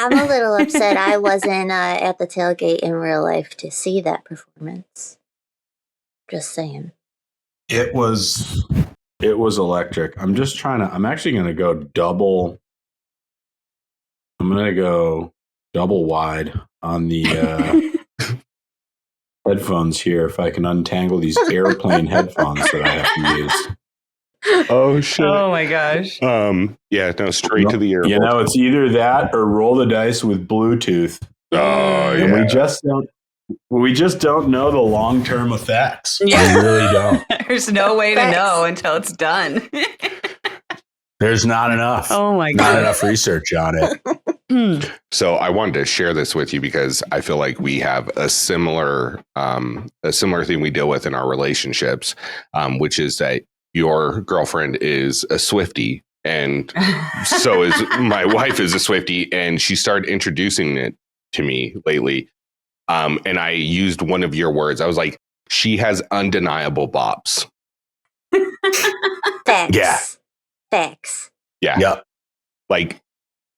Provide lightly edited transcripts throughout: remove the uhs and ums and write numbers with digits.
I'm a little upset I wasn't at the tailgate in real life to see that performance. Just saying. It was electric. I'm actually going to go double. I'm going to go double wide on the headphones here if I can untangle these airplane headphones that I have to use. Oh shit! Oh my gosh! Yeah, no, straight to the airport. You know, it's either that or roll the dice with Bluetooth. Oh yeah. And we just don't know the long-term effects. Yeah. We really don't. There's no way to know until it's done. There's not enough. Oh my god! Not enough research on it. So I wanted to share this with you because I feel like we have a similar thing we deal with in our relationships, which is that your girlfriend is a Swiftie, and so is my wife is a Swiftie, and she started introducing it to me lately. And I used one of your words. I was like, she has undeniable bops. Facts. Yeah. Facts. Yeah. Yep. Like,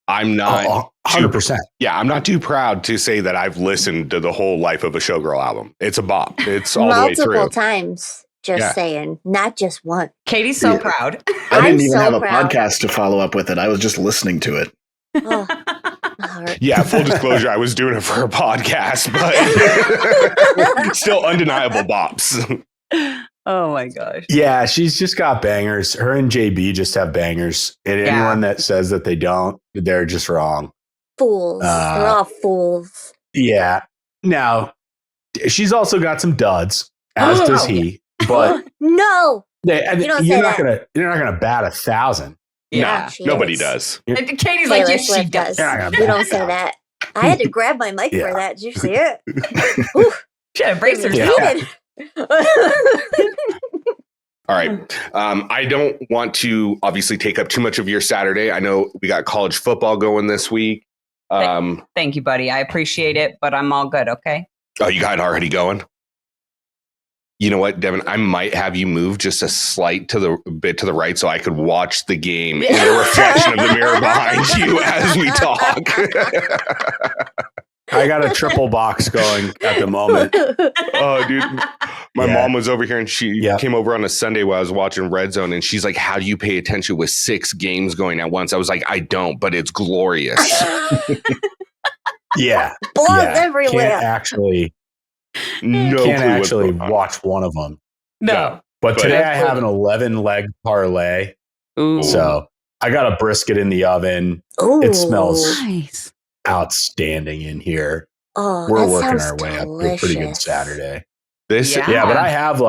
I'm not 100%. I'm not too proud to say that I've listened to the whole Life of a Showgirl album. It's a bop. It's all the way through. Multiple times. Just saying. Not just one. Katie's so proud. I didn't even have a proud. podcast to follow up with it. I was just listening to it. Oh, Yeah, full disclosure, I was doing it for a podcast, but still undeniable bops. Oh my gosh. Yeah, she's just got bangers. Her and JB just have bangers. And anyone that says that they don't, they're just wrong. fools. They're all fools. Yeah. Now, she's also got some duds, as does he. But No. you don't you're say not that. gonna bat 1,000. Yeah. She Nobody is. does. And Katie's Taylor like, yes, she Swift does. Yeah. You don't say that. I had to grab my mic for that. Did you see it? She had to brace It was herself. heated. All right. I don't want to obviously take up too much of your Saturday. I know we got college football going this week. Thank you, buddy. I appreciate it, but I'm all good, okay? Oh, you got it already going? You know what, Devin? I might have you move just a slight bit to the right so I could watch the game in the reflection of the mirror behind you as we talk. I got a triple box going at the moment. Oh, dude. My mom was over here and she came over on a Sunday while I was watching Red Zone and she's like, how do you pay attention with 6 games going at once? I was like, I don't, but it's glorious. Yeah. Blood everywhere. Can't actually watch one of them. No. But today I have an 11-leg parlay. Ooh. So I got a brisket in the oven. Ooh. It smells Nice. outstanding in here. Oh, We're that working sounds our way up to a delicious. pretty good Saturday. Yeah. But I have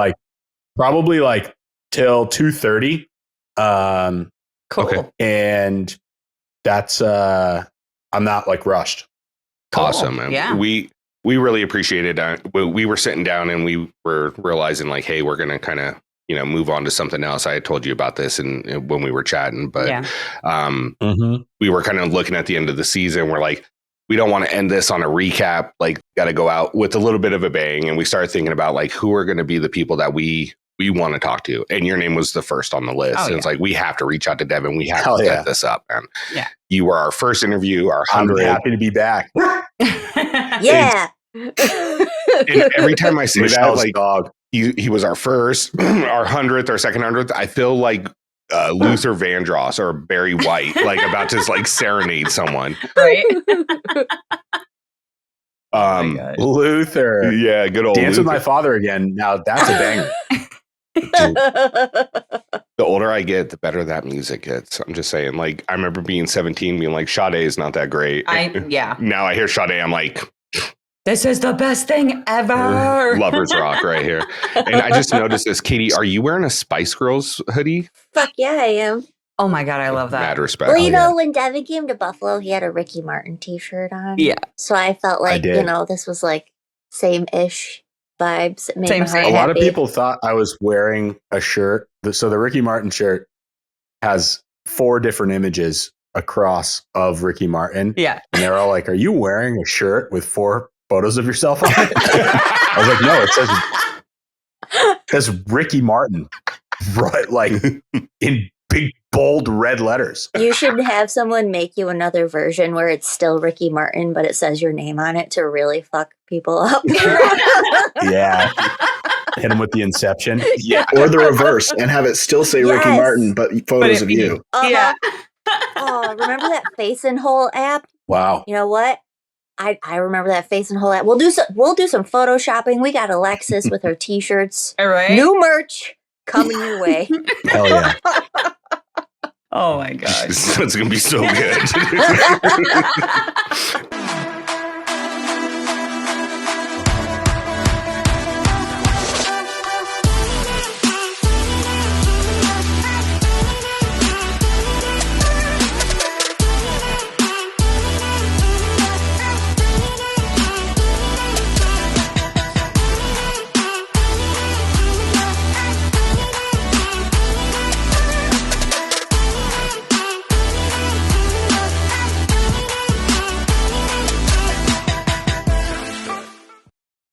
probably till 2:30. Cool. Okay. And that's I'm not rushed. Cool. Awesome, man. Yeah. We really appreciate it. We were sitting down and we were realizing hey, we're going to kind of, move on to something else. I had told you about this and when we were chatting, but we were kind of looking at the end of the season. We're like, we don't want to end this on a recap. Got to go out with a little bit of a bang. And we started thinking about who are going to be the people that we want to talk to. And your name was the first on the list. Oh, and it's we have to reach out to Devin. We have to set this up, man. Yeah. You were our first interview, our I'm 100th. happy to be back. Yeah. And every time I say Michelle's that, dog. he was our first, our 100th, our second 100th. I feel like Luther Vandross or Barry White, about to serenade someone. Right? Luther. Yeah, good old Dance Luther. with My Father again. Now that's a banger. The older I get, the better that music gets. I'm just saying, I remember being 17, being like, Sade is not that great. Now I hear Sade, I'm like, this is the best thing ever. Lovers Rock right here. And I just noticed this. Katie, are you wearing a Spice Girls hoodie? Fuck yeah, I am. Oh my God, I love that. Mad respect. Well, when Devin came to Buffalo, he had a Ricky Martin t-shirt on. Yeah. So I felt this was same-ish vibes. It made my heart A lot of happy. people thought I was wearing a shirt. So the Ricky Martin shirt has 4 different images across of Ricky Martin. Yeah. And they're all like, are you wearing a shirt with 4 photos of yourself on it? I was like, no, it says Ricky Martin, right? In big bold red letters. You should have someone make you another version where it's still Ricky Martin, but it says your name on it to really fuck people up. Yeah. Hit him with the Inception. Yeah. Or the reverse and have it still say Ricky Martin, but photos of you. Yeah. Oh, remember that Face and Hole app? Wow. You know what? I remember that Face and Hole app. We'll do some photoshopping. We got Alexis with her t-shirts. All right. New merch coming your way. Hell yeah. Oh my gosh. It's going to be so good.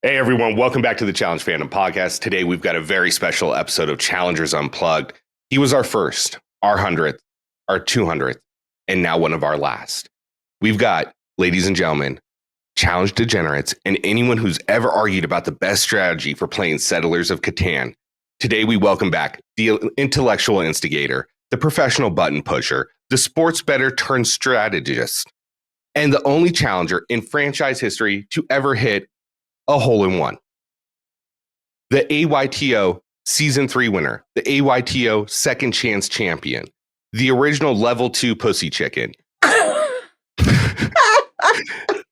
Hey everyone, welcome back to the Challenge Fandom Podcast. Today we've got a very special episode of Challengers Unplugged. He was our first, our 100th, our 200th, and now one of our last. We've got, ladies and gentlemen, challenge degenerates and anyone who's ever argued about the best strategy for playing Settlers of Catan. Today we welcome back the intellectual instigator, the professional button pusher, the sports bettor turned strategist, and the only challenger in franchise history to ever hit a hole-in-one. The AYTO Season 3 winner, the AYTO Second Chance champion, the original Level 2 pussy chicken, the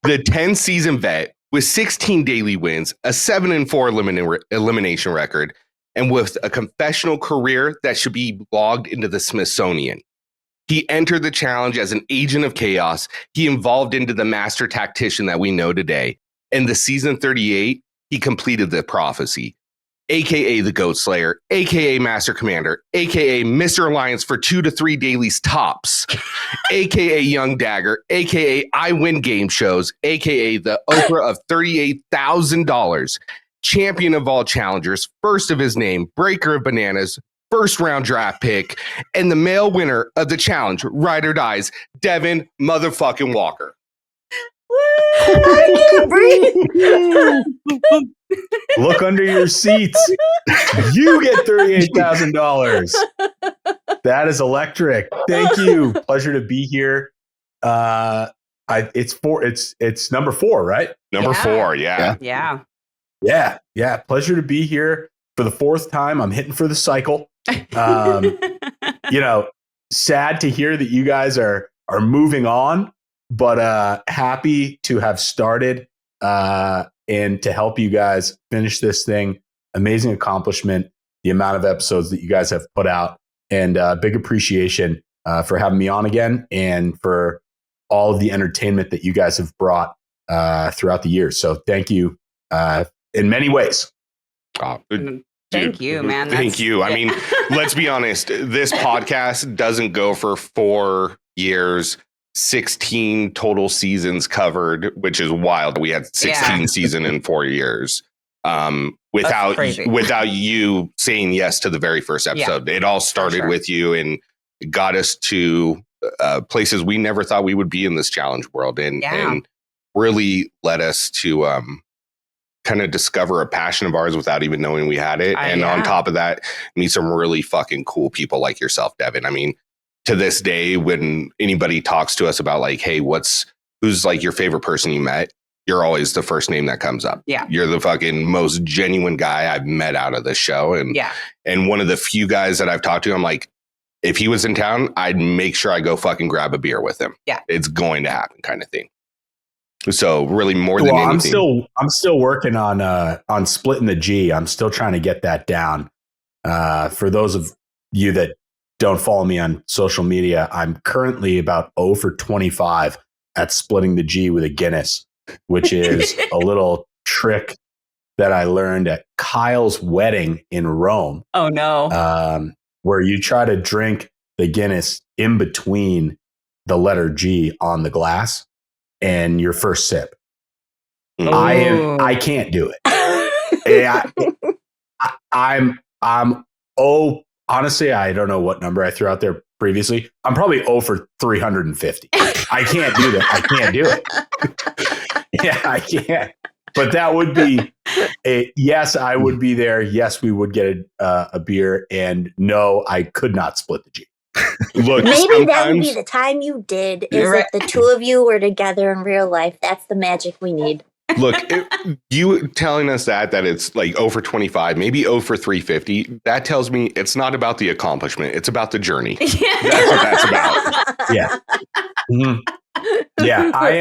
10-season vet with 16 daily wins, a 7-4 elimination record, and with a confessional career that should be logged into the Smithsonian. He entered the challenge as an agent of chaos. He evolved into the master tactician that we know today. In the season 38, he completed the prophecy, aka the Goat Slayer, aka Master Commander, aka Mr. Alliance for 2 to 3 dailies tops, aka Young Dagger, aka I Win Game Shows, aka the Oprah of $38,000, champion of all challengers, first of his name, breaker of bananas, first round draft pick, and the male winner of the challenge, Ride or Dies, Devin motherfucking Walker. I can't breathe. Look under your seats. You get $38,000. That is electric. Thank you. Pleasure to be here. It's number 4, right? Number 4, yeah. Yeah. Pleasure to be here for the 4th time. I'm hitting for the cycle. Sad to hear that you guys are moving on, but happy to have started and to help you guys finish this thing. Amazing accomplishment, the amount of episodes that you guys have put out, and big appreciation for having me on again and for all of the entertainment that you guys have brought throughout the years. So thank you in many ways. Thank you, man. Thank you. I mean, let's be honest. This podcast doesn't go for 4 years, 16 total seasons covered, which is wild. We had 16 seasons in 4 years without you saying yes to the very first episode. It all started with you and got us to places we never thought we would be in this challenge world, and really led us to kind of discover a passion of ours without even knowing we had it. On top of that, meet some really fucking cool people like yourself, Devin. I mean, to this day, when anybody talks to us about like, hey, who's like your favorite person you met, you're always the first name that comes up. Yeah. You're the fucking most genuine guy I've met out of this show. And one of the few guys that I've talked to, I'm like, if he was in town, I'd make sure I go fucking grab a beer with him. Yeah. It's going to happen kind of thing. So really more than anything. I'm still working on splitting the G. I'm still trying to get that down. For those of you that don't follow me on social media, I'm currently about 0 for 25 at splitting the G with a Guinness, which is a little trick that I learned at Kyle's wedding in Rome. Oh no. Where you try to drink the Guinness in between the letter G on the glass and your first sip. I can't do it. Honestly, I don't know what number I threw out there, previously, I'm probably 0 for 350. I can't do that. I can't do it. Yeah, I can't. But that would be yes, I would be there. Yes, we would get a beer. And no, I could not split the G. Look, maybe that would be the time you did. Is if the two of you were together in real life. That's the magic we need. Look, you telling us that it's like 0 for 25, maybe 0 for 350. That tells me it's not about the accomplishment. It's about the journey. That's what that's about. Yeah. Mm-hmm. Yeah, I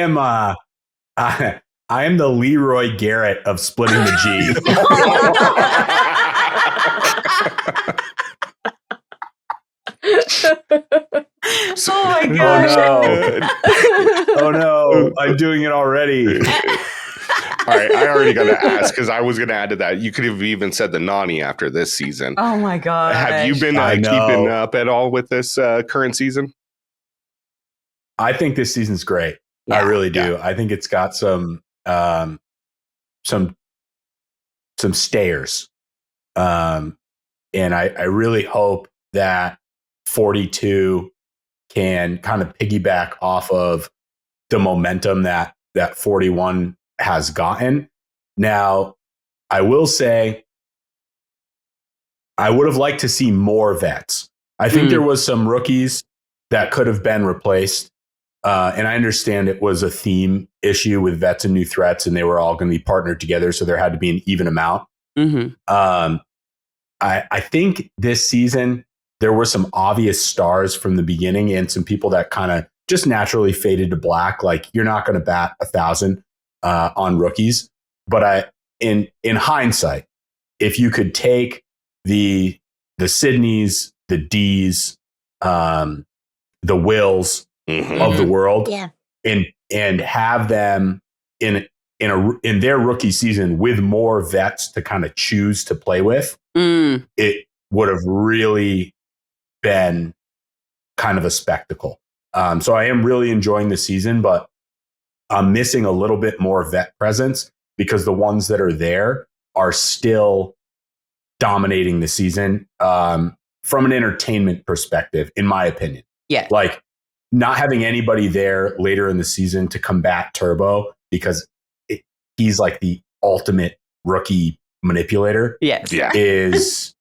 am the Leroy Garrett of splitting the G. Oh my gosh. Oh no. I'm doing it already. All right, I already got to ask because I was going to add to that. You could have even said the Nani after this season. Oh my god! Have you been keeping up at all with this current season? I think this season's great. Yeah, I really do. Yeah. I think it's got some stayers, and I really hope that 42 can kind of piggyback off of the momentum that 41 has gotten. Now, I will say I would have liked to see more vets. I think there was some rookies that could have been replaced. And I understand it was a theme issue with vets and new threats, and they were all going to be partnered together. So there had to be an even amount. Mm-hmm. I think this season, there were some obvious stars from the beginning and some people that kind of just naturally faded to black. Like, you're not going to bat 1,000 on rookies. But in hindsight, if you could take the Sydneys, the D's, the Wills of the world, and have them in their rookie season with more vets to kind of choose to play with, it would have really been kind of a spectacle. So I am really enjoying the season, but I'm missing a little bit more vet presence because the ones that are there are still dominating the season from an entertainment perspective, in my opinion. Yeah. Like, not having anybody there later in the season to combat Turbo because he's like the ultimate rookie manipulator. Yes. Yeah. Is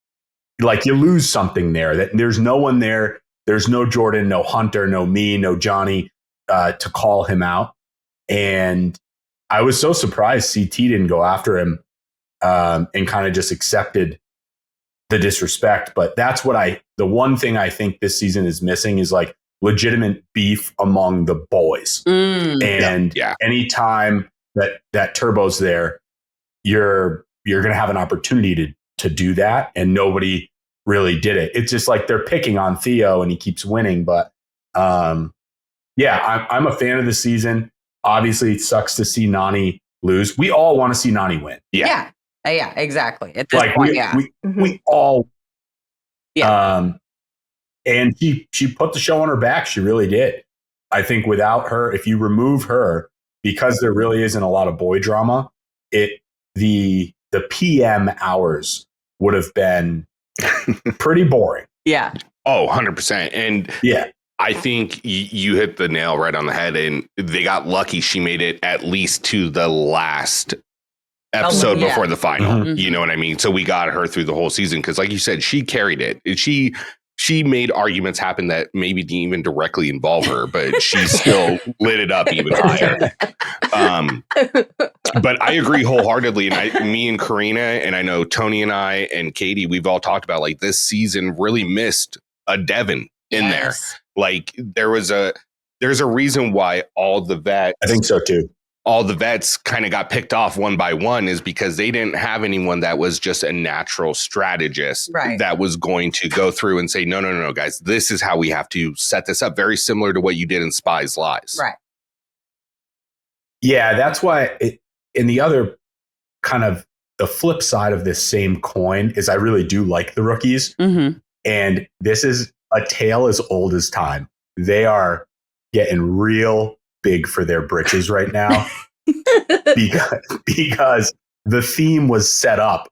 like, you lose something there. That there's no one there. There's no Jordan, no Hunter, no me, no Johnny to call him out. And I was so surprised CT didn't go after him and kind of just accepted the disrespect. But that's what the one thing I think this season is missing is like legitimate beef among the boys. And anytime that Turbo's there, you're going to have an opportunity to do that. And nobody really did it. It's just like they're picking on Theo and he keeps winning. But I'm a fan of the season. Obviously, it sucks to see Nani lose. We all want to see Nani win. Yeah, exactly. At this point, we all. Yeah. And she put the show on her back. She really did. I think without her, if you remove her, because there really isn't a lot of boy drama, the PM hours would have been pretty boring. Yeah. Oh, 100%. And yeah. I think you hit the nail right on the head, and they got lucky. She made it at least to the last episode before the final. Mm-hmm. You know what I mean? So we got her through the whole season because, like you said, she carried it. She made arguments happen that maybe didn't even directly involve her, but she still lit it up even higher. But I agree wholeheartedly. And me and Karina, and I know Tony and I and Katie, we've all talked about like this season really missed a Devin in there. Like there's a reason why all the vets, I think so too. All the vets kind of got picked off one by one is because they didn't have anyone that was just a natural strategist that was going to go through and say, no, guys, this is how we have to set this up. Very similar to what you did in Spies Lies. Right. Yeah, that's why in the other kind of the flip side of this same coin is I really do like the rookies. Mm-hmm. And this is a tale as old as time. They are getting real big for their britches right now because the theme was set up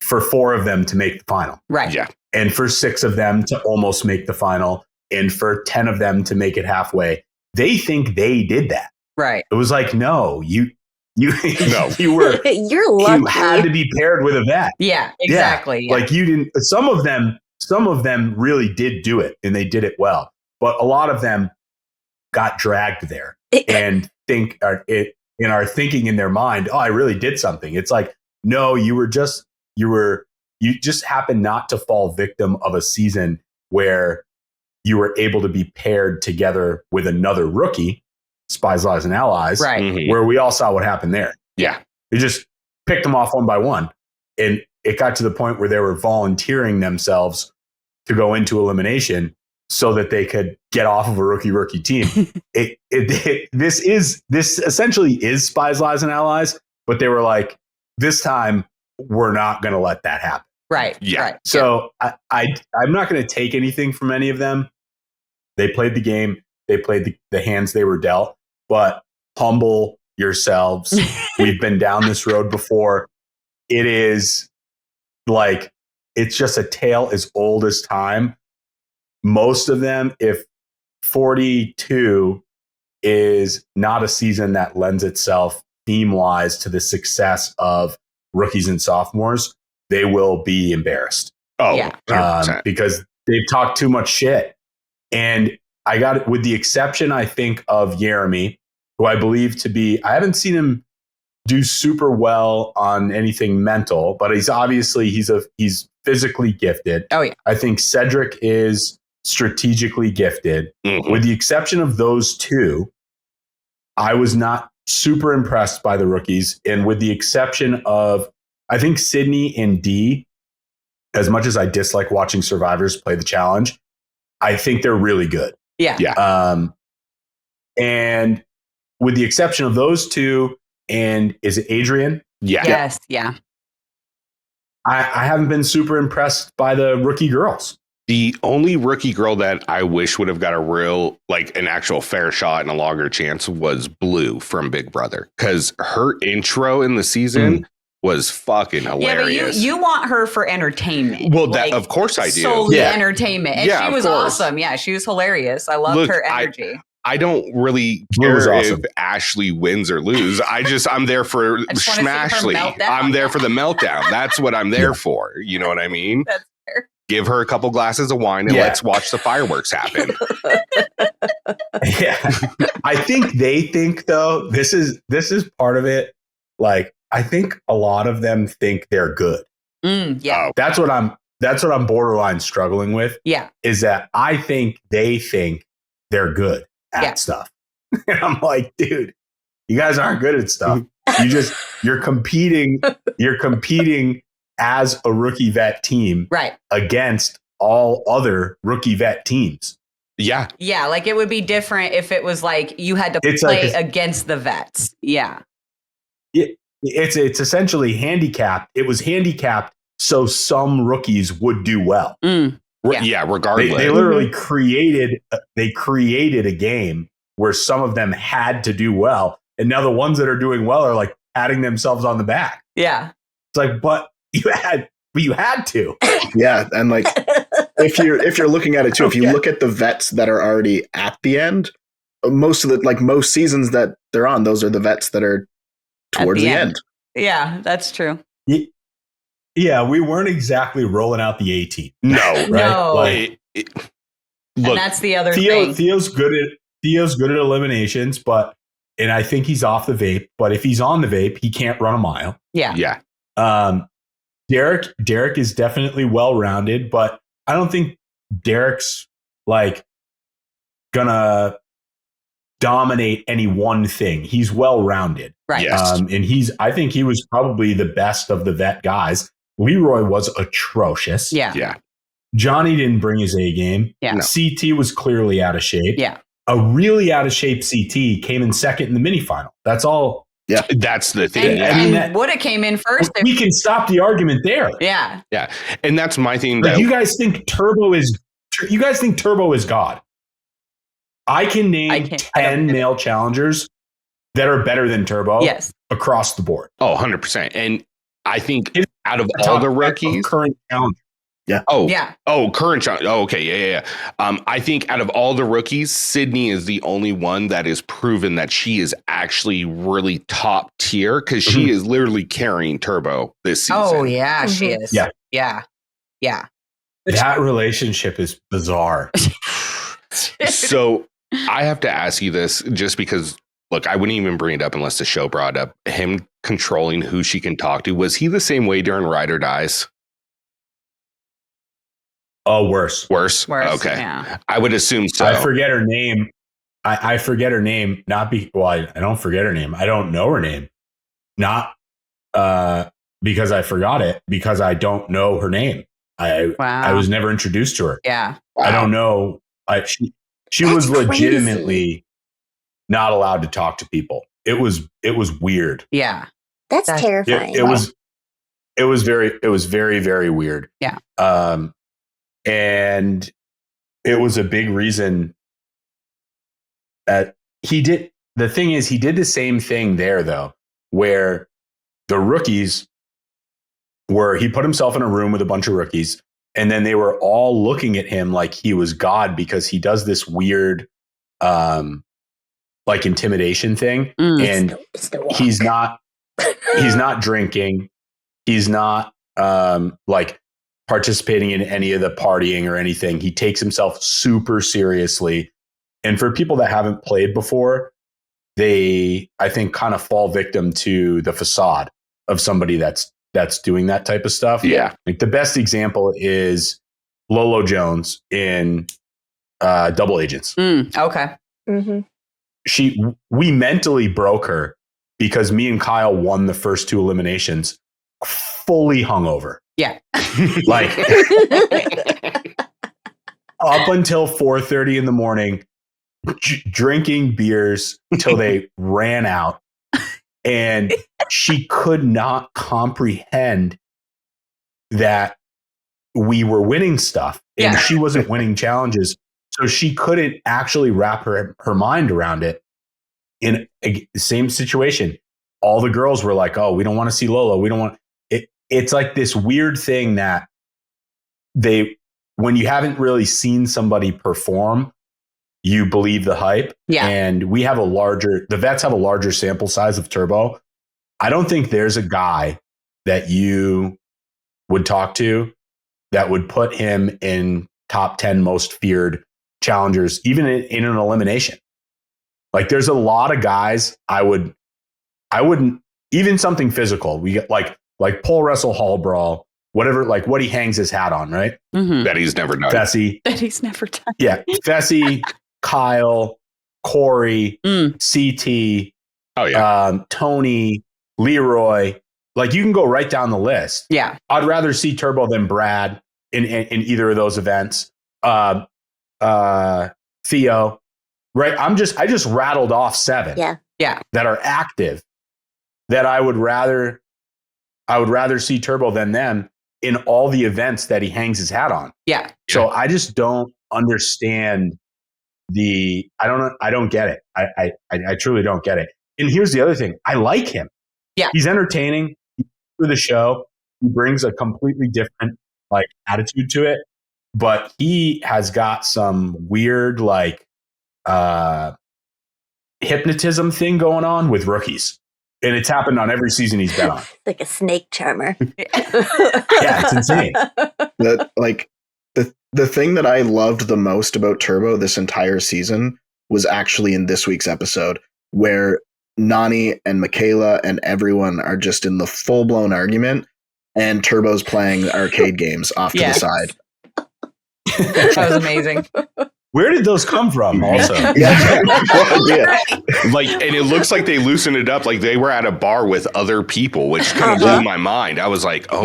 for 4 of them to make the final. Right. Yeah. And for 6 of them to almost make the final. and for 10 of them to make it halfway. They think they did that. Right. It was like, no, you No. you were You're lucky. you had to be paired with a vet. Yeah, exactly. Yeah. Like you didn't. Some of them really did do it, and they did it well. But a lot of them got dragged there and are thinking in their mind, oh, I really did something. It's like, no, you just happened not to fall victim of a season where you were able to be paired together with another rookie, Spies, Lies, and Allies, Right. Mhm. where we all saw what happened there. Yeah. They just picked them off one by one. And it got to the point where they were volunteering themselves to go into elimination so that they could get off of a rookie team. This essentially is Spies, Lies, and Allies, but they were like, this time we're not going to let that happen. Right. Yeah. Right. So I'm not going to take anything from any of them. They played the game. They played the hands they were dealt, but humble yourselves. We've been down this road before. It is like, it's just a tale as old as time. Most of them, if 42 is not a season that lends itself theme-wise to the success of rookies and sophomores, they will be embarrassed. Oh, Yeah. 100%. Because they've talked too much shit. And I got it, with the exception, I think, of Jeremy, who I believe to be, I haven't seen him do super well on anything mental, but he's physically gifted. Oh, yeah. I think Cedric is strategically gifted. Mhm. With the exception of those two, I was not super impressed by the rookies. And with the exception of, I think Sydney and D, as much as I dislike watching survivors play the challenge, I think they're really good. Yeah. Yeah. And with the exception of those two, and is it Adrian? Yeah. Yes. Yeah. I haven't been super impressed by the rookie girls. The only rookie girl that I wish would have got an actual fair shot and a longer chance was Blue from Big Brother, because her intro in the season was fucking hilarious. Yeah, but you want her for entertainment. Well, that of course I do. Solely Yeah. entertainment. And Yeah, she of was course. awesome. Yeah, she was hilarious. I loved her energy. I don't really Blue was care awesome. if Ashley wins or lose. I'm there for I just wanna see her Schmashley. meltdown. I'm there for the meltdown. That's what I'm there for. You know what I mean? That's fair. Give her a couple glasses of wine and let's watch the fireworks happen. Yeah. I think they think, though, this is part of it. Like, I think a lot of them think they're good. Yeah. Oh, That's what I'm borderline struggling with, Yeah. is that I think they think they're good at stuff. And I'm like, dude, you guys aren't good at stuff. You're competing as a rookie vet team Right. against all other rookie vet teams. yeah. Yeah. Like it would be different if it was like you had to It's play like against the vets. Yeah. It's essentially handicapped. It was handicapped so some rookies would do well. Yeah, regardless. They literally created a game where some of them had to do well, and now the ones that are doing well are like patting themselves on the back. Yeah. It's like, but you had to. Yeah, and like if you're looking at it too, if you look at the vets that are already at the end, most seasons that they're on, those are the vets that are towards the end. Yeah, that's true. Yeah, we weren't exactly rolling out the A team. No, right? No. Like, And look, that's the other thing. Theo's good at eliminations, and I think he's off the vape. But if he's on the vape, he can't run a mile. Yeah. yeah. Derek is definitely well rounded, but I don't think Derek's like gonna dominate any one thing. He's well rounded, Right. Yes. and I think he was probably the best of the vet guys. Leroy was atrocious. Yeah. Yeah. Johnny didn't bring his A game. Yeah. No. CT was clearly out of shape. Yeah. A really out of shape CT came in second in the mini final. That's all. That's the thing. And would have came in first. We can stop the argument there. Yeah. Yeah. And that's my thing. Like, That you guys think Turbo is God. I can name 10 male challengers that are better than Turbo across the board. Oh, 100%. And I think out of all the rookies, current challenge. Yeah. Oh, Yeah. Oh, current challenge. Oh, okay. Yeah. I think out of all the rookies, Sydney is the only one that is proven that she is actually really top tier because she is literally carrying Turbo this season. Oh, yeah, she is. Yeah. Yeah. Yeah. That relationship is bizarre. So I have to ask you this just because, look, I wouldn't even bring it up unless the show brought up him controlling who she can talk to. Was he the same way during Ride or Dies? Oh, worse. Worse? Okay. Yeah. I would assume so. I forget her name. I forget her name. I don't forget her name. I don't know her name. Not because I forgot it, because I don't know her name. I was never introduced to her. Yeah. Wow. I don't know. She was legitimately not allowed to talk to people. It was weird. Yeah. That's terrifying. It was very, very weird. Yeah. And it was a big reason that he did. The thing is, he did the same thing there, though, where the rookies he put himself in a room with a bunch of rookies, and then they were all looking at him like he was God because he does this weird, like intimidation thing. And he's not drinking. He's not, like participating in any of the partying or anything. He takes himself super seriously. And for people that haven't played before, they, I think, kind of fall victim to the facade of somebody that's doing that type of stuff. Yeah. Like the best example is Lolo Jones in Double Agents. Okay. Mm-hmm. We mentally broke her because me and Kyle won the first two eliminations fully hungover. Yeah. Like up until 4:30 in the morning, drinking beers till they ran out. And she could not comprehend that we were winning stuff and she wasn't winning challenges. So she couldn't actually wrap her mind around it. In the same situation, all the girls were like, oh, we don't want to see Lolo. We don't want it. It's like this weird thing that when you haven't really seen somebody perform, you believe the hype. Yeah. And the vets have a larger sample size of Turbo. I don't think there's a guy that you would talk to that would put him in top 10 most feared challengers, even in an elimination. Like there's a lot of guys I wouldn't, even something physical. We get like pole wrestle, hall brawl, whatever, like what he hangs his hat on, right? Mm-hmm. That he's never done. Fessy. That he's never done. Yeah. Fessy, Kyle, Corey, CT, Tony, Leroy. Like you can go right down the list. Yeah. I'd rather see Turbo than Brad in either of those events. Theo, right? I just rattled off 7. Yeah. Yeah. That are active. That I would rather see Turbo than them in all the events that he hangs his hat on. Yeah. So I just don't understand I don't get it. I truly don't get it. And here's the other thing. I like him. Yeah. He's entertaining for the show. He brings a completely different like attitude to it, but he has got some weird like hypnotism thing going on with rookies. And it's happened on every season he's been on. Like a snake charmer. Yeah, it's insane. The thing that I loved the most about Turbo this entire season was actually in this week's episode, where Nani and Michaela and everyone are just in the full-blown argument, and Turbo's playing arcade games off to the side. That was amazing. Where did those come from also? Yeah. Like, and it looks like they loosened it up. Like they were at a bar with other people, which kind of blew my mind. I was like, oh,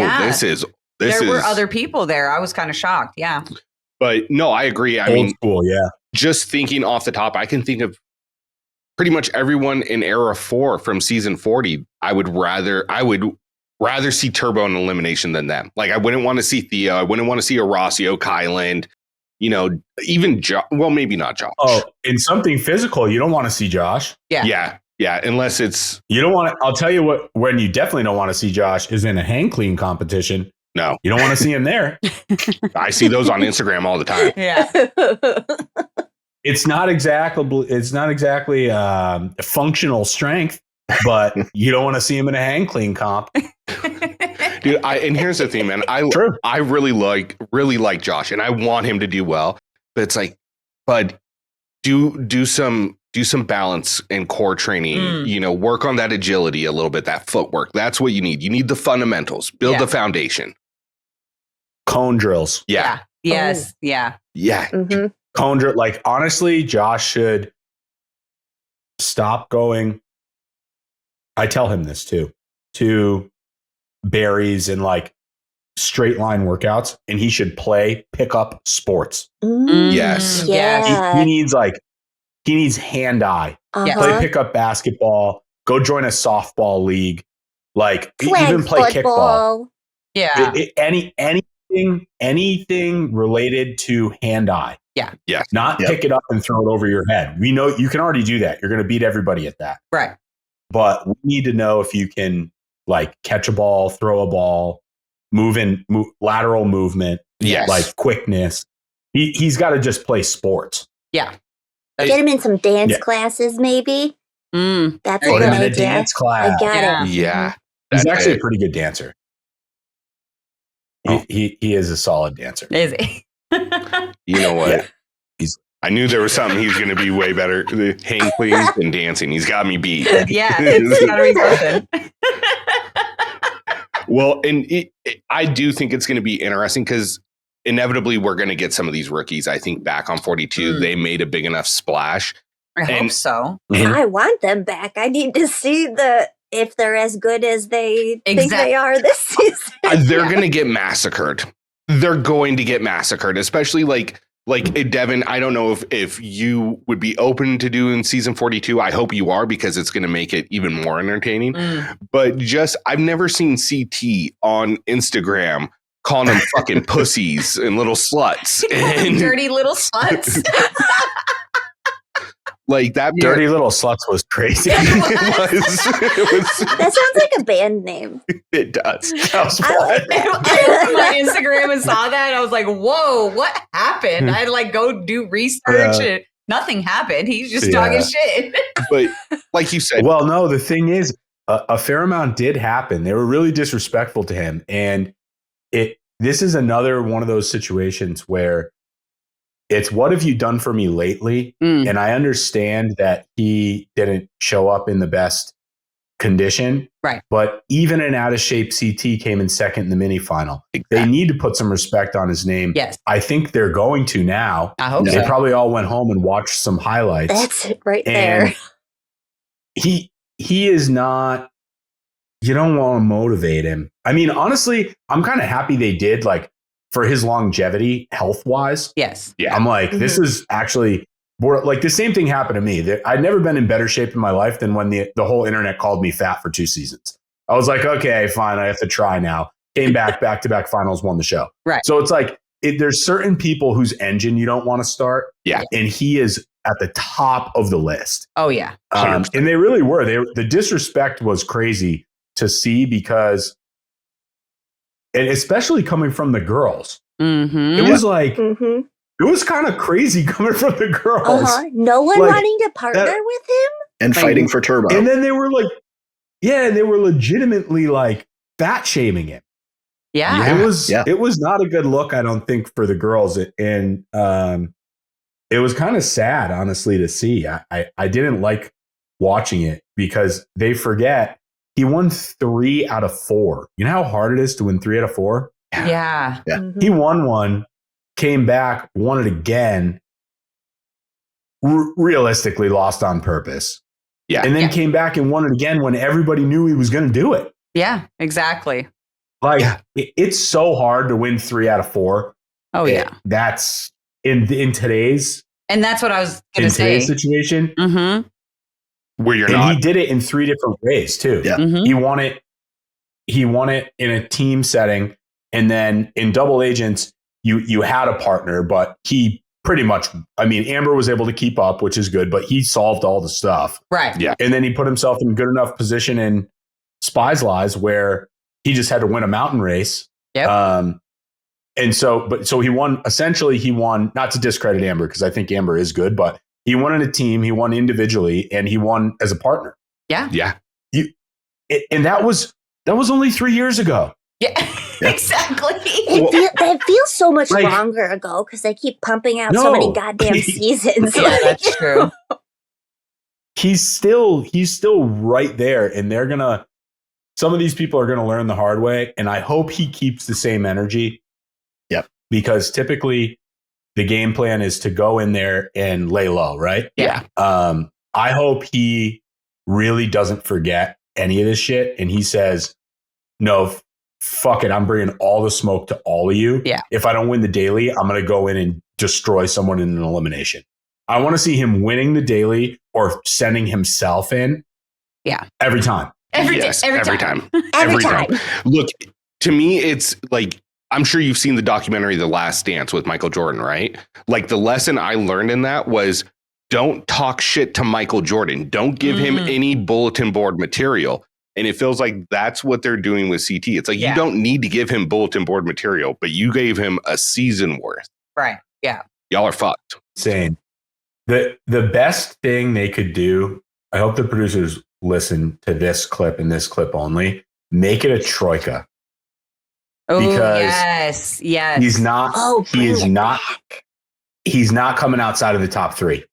there were other people there. I was kind of shocked. Yeah. But no, I agree. I Old mean, school, yeah. Just thinking off the top, I can think of pretty much everyone in Era 4 from season 40. I would rather see Turbo in elimination than them. Like I wouldn't want to see Theo. I wouldn't want to see Horacio, Kyland. You know, even well, maybe not Josh. Oh, in something physical, you don't want to see Josh. Yeah. Unless it's you don't want to. I'll tell you what. When you definitely don't want to see Josh is in a hang clean competition. No. You don't want to see him there. I see those on Instagram all the time. Yeah. It's not exactly functional strength, but you don't want to see him in a hang clean comp. Dude, and here's the thing, man. I really like Josh, and I want him to do well. But it's like, but do some balance and core training. You know, work on that agility a little bit, that footwork. That's what you need. You need the fundamentals. Build the foundation. Cone drills. Yeah. Yes. Yeah. Mm-hmm. Cone drill. Like, honestly, Josh should stop going. I tell him this too, to berries and like straight line workouts, and he should pick up sports. Yes. Yeah. He needs hand-eye. Play pickup basketball, go join a softball league, like even play kickball. Yeah. Anything related to hand-eye. Yeah. Not pick it up and throw it over your head. We know you can already do that. You're going to beat everybody at that. Right. But we need to know if you can like catch a ball, throw a ball, lateral movement, like quickness. He's got to just play sports. Yeah. Get him in some dance classes, maybe. That's a Put good him in a idea. dance class. I got it. Yeah. He's actually a pretty good dancer. Oh. He is a solid dancer. Is he? You know what? Yeah. I knew there was something he's going to be way better. The hang cleans and dancing. He's got me beat. Yeah. It's got to be something. Well, and I do think it's going to be interesting because inevitably we're going to get some of these rookies, I think, back on 42. They made a big enough splash. I hope so. I want them back. I need to see if they're as good as they think they are this season. They're going to get massacred. They're going to get massacred, especially like Devin. I don't know if you would be open to doing season 42. I hope you are, because it's going to make it even more entertaining. But I've never seen CT on Instagram calling them fucking pussies and little sluts. And dirty little sluts. like that dirty little sluts was crazy. That sounds like a band name. It does. I opened my Instagram and saw that. I was like, whoa, what happened? I had to like go do research and nothing happened. He's just talking shit. But like you said. Well, no, the thing is, a fair amount did happen. They were really disrespectful to him. And this is another one of those situations where it's what have you done for me lately? And I understand that he didn't show up in the best condition. Right. But even an out of shape CT came in second in the mini final. Exactly. They need to put some respect on his name. Yes. I think they're going to now. I hope They probably all went home and watched some highlights. That's it right there. He is not, you don't want to motivate him. I mean, honestly, I'm kind of happy they did, like, for his longevity, health-wise. Yes. Yeah. I'm like, this is actually more like the same thing happened to me. I'd never been in better shape in my life than when the whole internet called me fat for 2 seasons. I was like, okay, fine, I have to try now. Came back-to-back finals, won the show. Right. So it's like, there's certain people whose engine you don't want to start. Yeah. And he is at the top of the list. Oh, yeah. And they really were. The disrespect was crazy to see because, and especially coming from the girls, it was like, it was kind of crazy coming from the girls. No one like, wanting to partner with him? And fighting for Turbo. And then they were like, they were legitimately like fat shaming him. Yeah. It was not a good look, I don't think, for the girls. And it was kind of sad, honestly, to see. I didn't like watching it because they forget he won 3 out of 4. You know how hard it is to win 3 out of 4? Yeah. He won one, came back, won it again, realistically lost on purpose. Yeah. And then came back and won it again when everybody knew he was going to do it. Yeah, exactly. Like, it's so hard to win 3 out of 4. Oh, yeah. That's in today's. And that's what I was going to say. In today's situation. Where you're and not. He did it in 3 different ways, too. Yeah. He won it in a team setting. And then in double agents, you had a partner, but he pretty much, I mean, Amber was able to keep up, which is good, but he solved all the stuff. Right. Yeah. And then he put himself in good enough position in Spies Lies where he just had to win a mountain race Yep. And so he won, not to discredit Amber, because I think Amber is good, but he won in a team, he won individually, and he won as a partner. Yeah. Yeah. And that was only 3 years ago. Yeah, exactly. It feels so much longer ago because they keep pumping out so many goddamn seasons. Yeah, that's true. He's still right there, and some of these people are gonna learn the hard way, and I hope he keeps the same energy. Yep. Because typically the game plan is to go in there and lay low, right? Yeah. I hope he really doesn't forget any of this shit, and he says, no, fuck it, I'm bringing all the smoke to all of you. Yeah. If I don't win the daily, I'm going to go in and destroy someone in an elimination. I want to see him winning the daily or sending himself in. Yeah. Every time. Every time. Look, to me, it's like, I'm sure you've seen the documentary, The Last Dance with Michael Jordan, right? Like the lesson I learned in that was don't talk shit to Michael Jordan. Don't give him any bulletin board material. And it feels like that's what they're doing with CT. It's like, you don't need to give him bulletin board material, but you gave him a season worth. Right. Yeah. Y'all are fucked. Insane. The best thing they could do, I hope the producers listen to this clip and this clip only, make it a troika. Oh, because yes. He's not coming outside of the top three.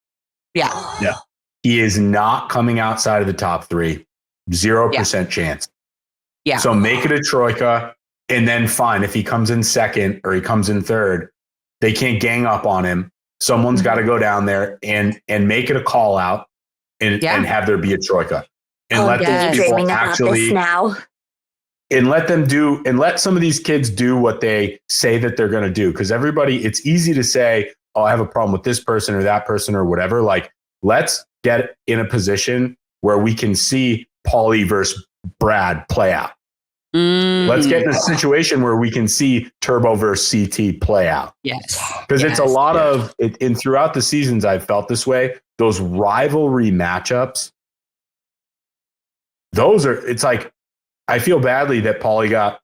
Yeah. Yeah. He is not coming outside of the top three. 0% chance. Yeah. So make it a troika, and then fine. If he comes in second or he comes in third, they can't gang up on him. Someone's got to go down there and make it a call out and have there be a troika. And let these people actually now. And let some of these kids do what they say that they're going to do. Because it's easy to say, oh, I have a problem with this person or that person or whatever. Like, let's get in a position where we can see Paulie versus Brad play out. Let's get in a situation where we can see Turbo versus CT play out. Yes. Because it's a lot of it, and throughout the seasons I've felt this way, those rivalry matchups, it's like, I feel badly that Paulie got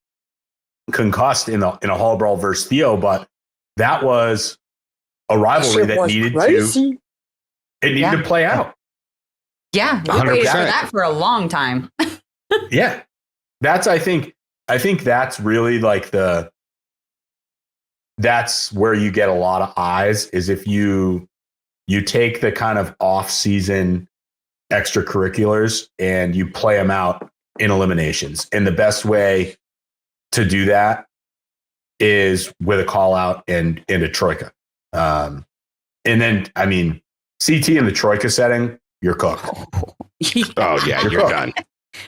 concussed in a hall brawl versus Theo, but that was a rivalry that needed to play out. Yeah, we waited for that for a long time. Yeah, I think that's really like that's where you get a lot of eyes, is if you take the kind of off-season extracurriculars and you play them out in eliminations. And the best way to do that is with a call out and a troika. And then, I mean, CT in the troika setting, you're cooked. Oh yeah, you're done.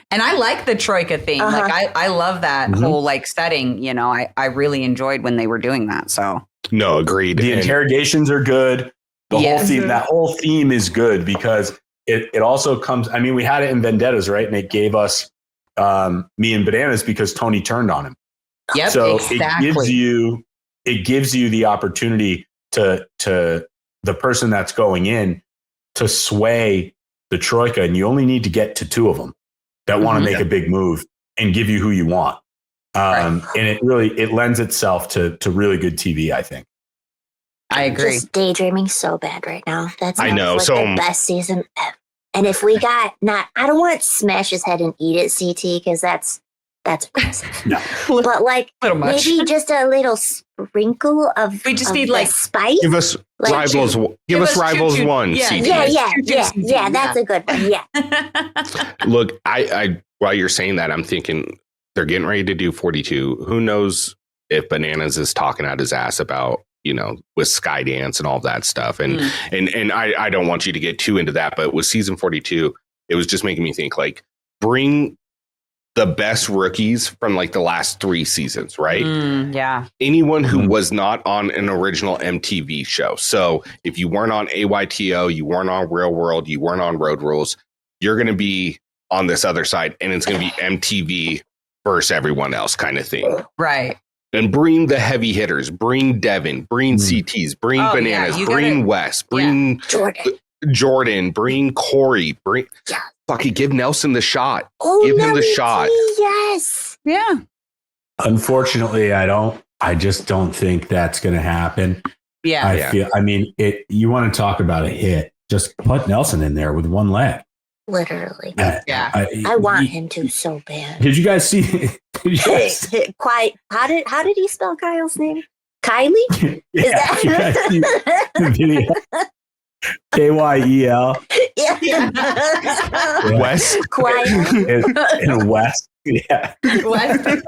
And I like the troika thing. Like I love that whole like setting. You know, I really enjoyed when they were doing that. So no, agreed. The interrogations are good. That whole theme is good because it also comes. I mean, we had it in Vendettas, right? And it gave us me and Bananas because Tony turned on him. Yep. So exactly. it gives you the opportunity to the person that's going in to sway the troika, and you only need to get to two of them that want to make a big move and give you who you want. And it lends itself to really good TV, I think. I agree. Just daydreaming so bad right now. That's I know. Like the best season ever. And if we got I don't want to smash his head and eat it, CT, because that's aggressive. No. But like maybe just a little sprinkle of we just need like spice. Give us rivals. Give us rivals one. Yeah. That's a good one. Yeah. Look, I while you're saying that, I'm thinking they're getting ready to do 42. Who knows if Bananas is talking out his ass about, you know, with Skydance and all that stuff. And I don't want you to get too into that, but with season 42, it was just making me think, like, bring the best rookies from like the last 3 seasons, right? Yeah. Anyone who was not on an original MTV show. So if you weren't on AYTO, you weren't on Real World, you weren't on Road Rules, you're going to be on this other side, and it's going to be MTV versus everyone else kind of thing. Right. And bring the heavy hitters, bring Devin, bring CTs, bring Bananas, bring Wes, bring Jordan, bring Corey, fucking give Nelson the shot. Oh, give him the shot. Yes. Yeah. Unfortunately, I just don't think that's going to happen. Yeah. You want to talk about a hit, just put Nelson in there with one leg. Literally. I want him to so bad. Did you guys see? Quite. How did he spell Kyle's name? Kylie? Is that the video? Kyel. Yeah. West. Quiet. And West. Yeah. What?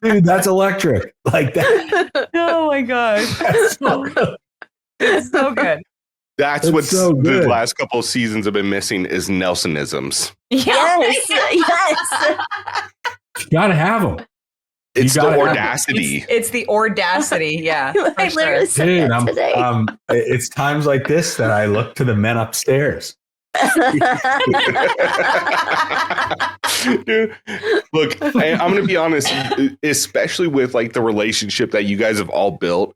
Dude, that's electric. Like that. Oh my gosh. That's so good. It's so good. That's what the last couple of seasons have been missing is Nelsonisms. Yes. You gotta have them. It's the audacity. It's the audacity. Yeah. I literally said that today. It's times like this that I look to the men upstairs. Dude, look, I'm going to be honest, especially with like the relationship that you guys have all built.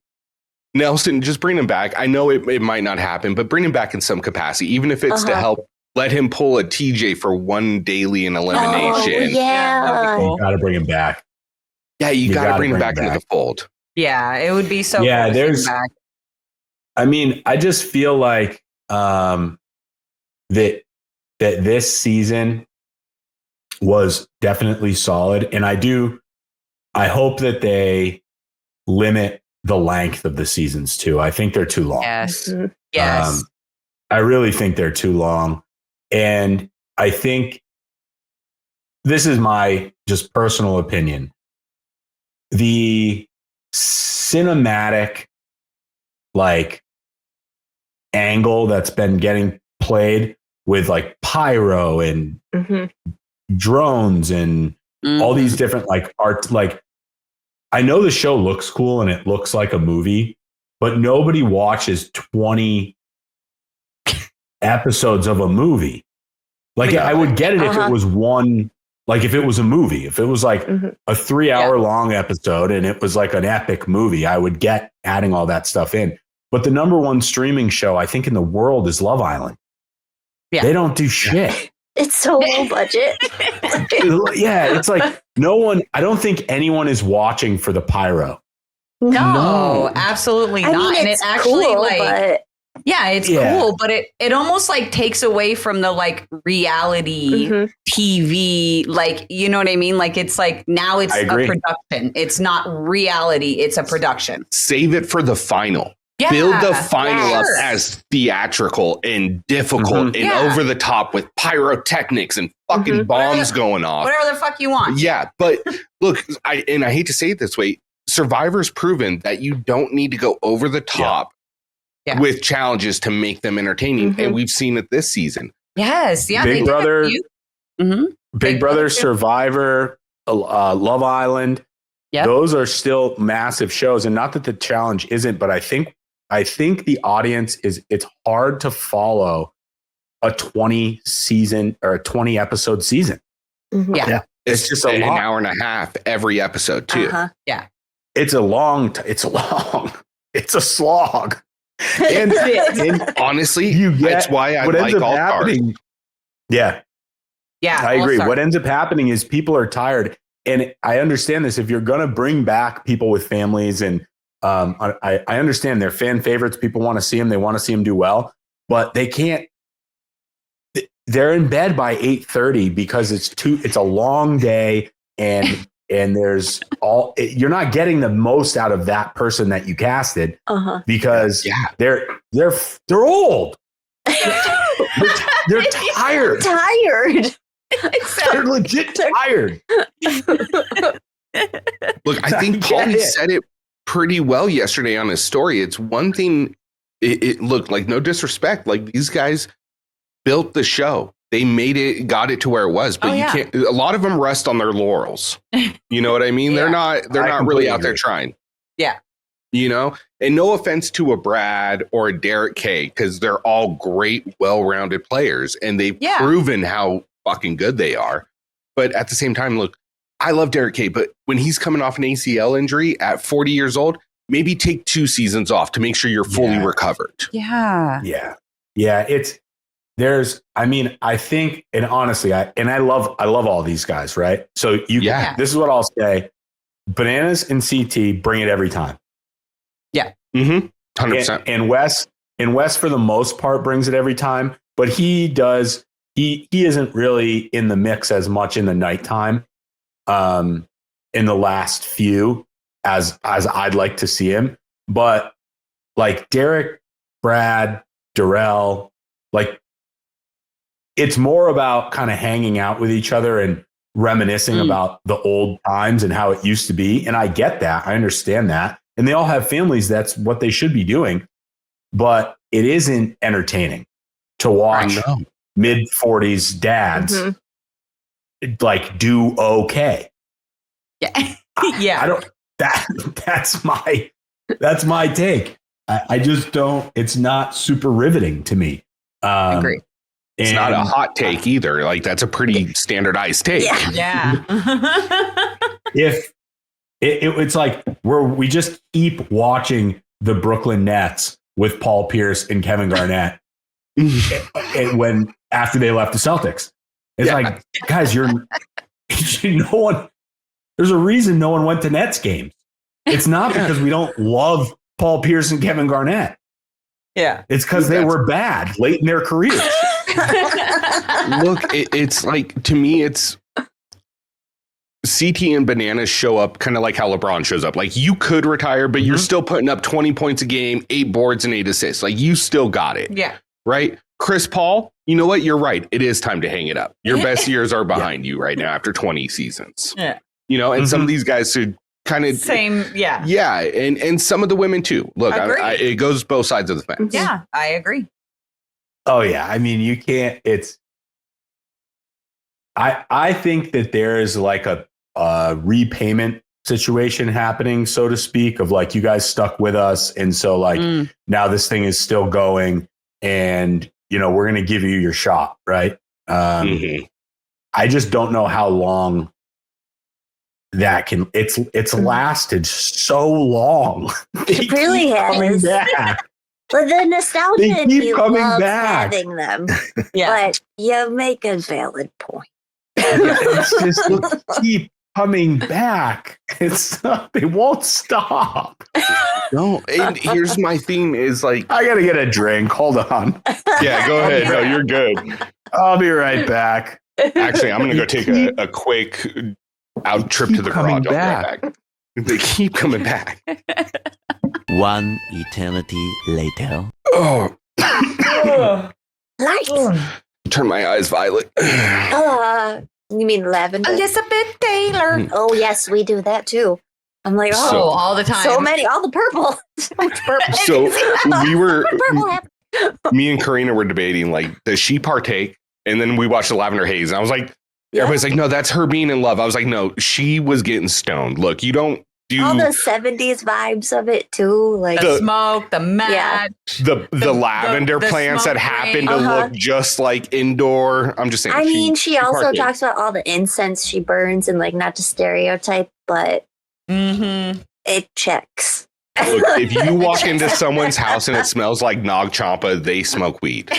Nelson, just bring him back. I know it might not happen, but bring him back in some capacity, even if it's to help. Let him pull a TJ for one daily in elimination. Oh, yeah. You got to bring him back. Yeah, you got to bring him back into the fold. Yeah, it would be so. Yeah, cool to see him back. I mean, I just feel like that this season was definitely solid, and I hope that they limit the length of the seasons too. I think they're too long. Yes. Yes. I really think they're too long, and I think this is my just personal opinion. The cinematic angle that's been getting played with like pyro and drones and all these different art, I know the show looks cool and it looks like a movie, but nobody watches 20 episodes of a movie. I would get it if it was one, if it was a movie, if it was a 3-hour long episode and it was like an epic movie, I would get adding all that stuff in. But the number one streaming show, I think, in the world is Love Island. Yeah. They don't do shit. It's so low budget. Yeah, it's like I don't think anyone is watching for the pyro. No, absolutely not. I mean, it's actually cool, but it's cool, but it almost takes away from the reality TV, you know what I mean? It's now it's a production. It's not reality, it's a production. Save it for the final. Yeah, build the final up as theatrical and difficult and over the top with pyrotechnics and fucking bombs going off. Whatever the fuck you want. Yeah, but look, I hate to say it this way, Survivor's proven that you don't need to go over the top with challenges to make them entertaining, and we've seen it this season. Yes, yeah. Big Brother, Big Brother, Survivor, Love Island. Yep. Those are still massive shows, and not that the challenge isn't, but I think the audience it's hard to follow a 20 season or a 20 episode season. Yeah. It's just an hour and a half every episode too. Yeah. It's a slog. And honestly, that's why I like all cars. Yeah. Yeah. I agree. What ends up happening is people are tired. And I understand this. If you're going to bring back people with families and I understand they're fan favorites. People want to see them. They want to see them do well, but they can't. They're in bed by 8:30 because it's a long day and there's you're not getting the most out of that person that you casted because they're old. They're tired. They're legit tired. Look, I think Paulie said it pretty well yesterday on his story. It's one thing. It looked like, no disrespect, these guys built the show. They made it, got it to where it was. But you can't. A lot of them rest on their laurels. You know what I mean? They're not really out there trying. Yeah. And no offense to a Brad or a Derek K, because they're all great, well-rounded players, and they've proven how fucking good they are. But at the same time, look, I love Derek K, but when he's coming off an ACL injury at 40 years old, maybe take 2 seasons off to make sure you're fully recovered. Yeah. Yeah. Yeah. I think, and honestly, I love all these guys, right? So this is what I'll say. Bananas and CT bring it every time. Yeah. 100%. And Wes for the most part brings it every time, but he isn't really in the mix as much in the nighttime in the last few as I'd like to see him. But like Derek, Brad, Darrell, like it's more about kind of hanging out with each other and reminiscing about the old times and how it used to be. And I get that. I understand that. And they all have families. That's what they should be doing. But it isn't entertaining to watch mid-40s dads like do okay. Yeah. Yeah. I don't that's my take. I just don't, it's not super riveting to me. I agree. It's not a hot take either. Like that's a pretty standardized take. Yeah. If it's like we just keep watching the Brooklyn Nets with Paul Pierce and Kevin Garnett when after they left the Celtics. It's like, guys, no one, there's a reason no one went to Nets games. It's not because we don't love Paul Pierce and Kevin Garnett. Yeah. It's because they were bad late in their careers. Look, it's like, to me, it's CT and Bananas show up kind of like how LeBron shows up. Like you could retire, but you're still putting up 20 points a game, 8 boards and 8 assists. Like you still got it. Yeah. Right. Chris Paul, you know what? You're right. It is time to hang it up. Your best years are behind you right now after 20 seasons. Yeah. You know, and some of these guys should kind of same. Yeah. Yeah. And some of the women too. Look, it goes both sides of the fence. Yeah, I agree. Oh yeah. I mean, you can't, I think that there is like a repayment situation happening, so to speak, of like, you guys stuck with us. And so like now this thing is still going and, you know, we're going to give you your shot. Right. I just don't know how long that can, it's lasted so long. It really has. But the nostalgia they keep coming loves back. having them. But you make a valid point. It's just keep coming back. It's not, they won't stop. No, and here's my theme is like, I gotta get a drink. Hold on. Yeah, go ahead. No, you're good. I'll be right back. Actually, I'm gonna go take a quick out trip to the garage. I'll be right back. They keep coming back. One eternity later. Oh, Lights. turn my eyes violet. You mean lavender? Elizabeth Taylor. Oh yes, we do that too. I'm like, all the time. So many, all the purple. So much purple. So we were, purple happened. me and Karina were debating, like, does she partake? And then we watched the Lavender Haze. And I was like, everybody's like, no, that's her being in love. I was like, no, she was getting stoned. Look, you don't do all the 70s vibes of it too. Like the smoke, the match, the lavender plants that happen to look just like indoor. I'm just saying. I mean, she also talks about all the incense she burns and like not to stereotype, but it checks. Look, if you walk into someone's house and it smells like Nag Champa, they smoke weed.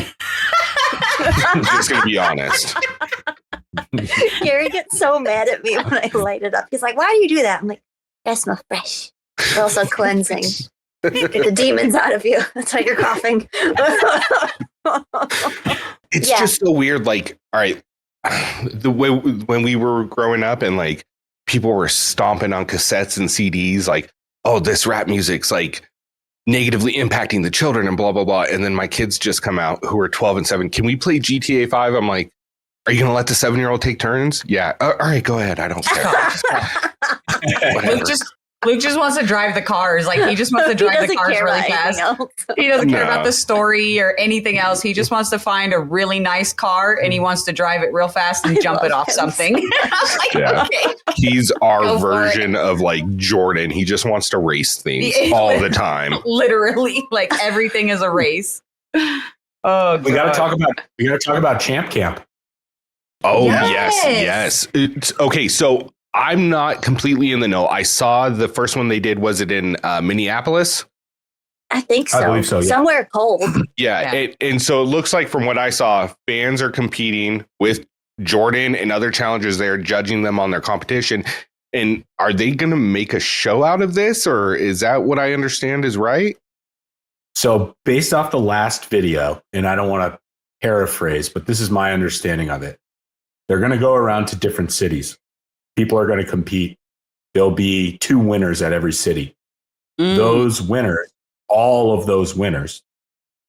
I'm just going to be honest. Gary gets so mad at me when I light it up. He's like, why do you do that? I'm like, that smells fresh. It's also cleansing. Get the demons out of you. That's why you're coughing. It's just so weird. Like, all right, the way when we were growing up and like people were stomping on cassettes and CDs, like, oh, this rap music's like negatively impacting the children and blah, blah, blah. And then my kids just come out who are 12 and 7. Can we play GTA 5? I'm like, are you going to let the 7-year-old take turns? Yeah. All right, go ahead. I don't care. Luke just wants to drive the cars. Like, he just wants to drive the cars really fast. He doesn't care about the story or anything else. He just wants to find a really nice car and he wants to drive it real fast and jump it off something. Like, okay. He's our version of like Jordan. He just wants to race things all the time. Literally, like everything is a race. Oh, we got to talk about Champ Camp. Oh, yes. It's, okay, so I'm not completely in the know. I saw the first one they did. Was it in Minneapolis? I think so. I believe so, yeah. Somewhere cold. Yeah. And so it looks like from what I saw, fans are competing with Jordan and other challengers there, judging them on their competition. And are they going to make a show out of this, or is that what I understand is right? So based off the last video, and I don't want to paraphrase, but this is my understanding of it. They're going to go around to different cities. People are going to compete. There'll be 2 winners at every city. Those winners, all of those winners,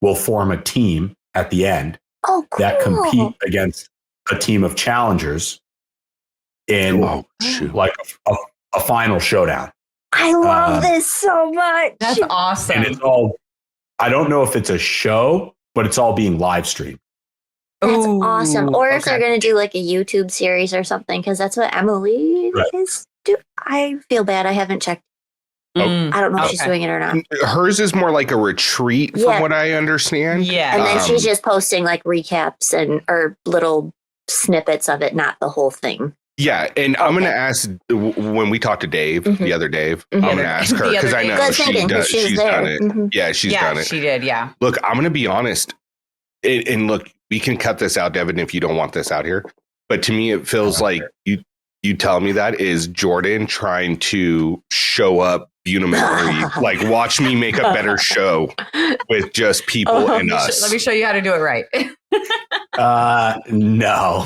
will form a team at the end that compete against a team of challengers in like a final showdown. I love this so much. That's awesome. And it's all, I don't know if it's a show, but it's all being live streamed. That's awesome. Or if they're going to do like a YouTube series or something, because that's what Emily is doing. I feel bad. I haven't checked. I don't know if she's doing it or not. Hers is more like a retreat from what I understand. Yeah. And then she's just posting like recaps or little snippets of it, not the whole thing. Yeah. And I'm going to ask, when we talked to Dave, the other Dave, I'm going to ask her because I know she's done it. Yeah, she's done it. She did. Yeah. Look, I'm going to be honest. And look, we can cut this out, Devin, if you don't want this out here. But to me, it feels like you tell me that is Jordan trying to show up Bunamentary, like watch me make a better show with just people and us. Let me show you how to do it right. No,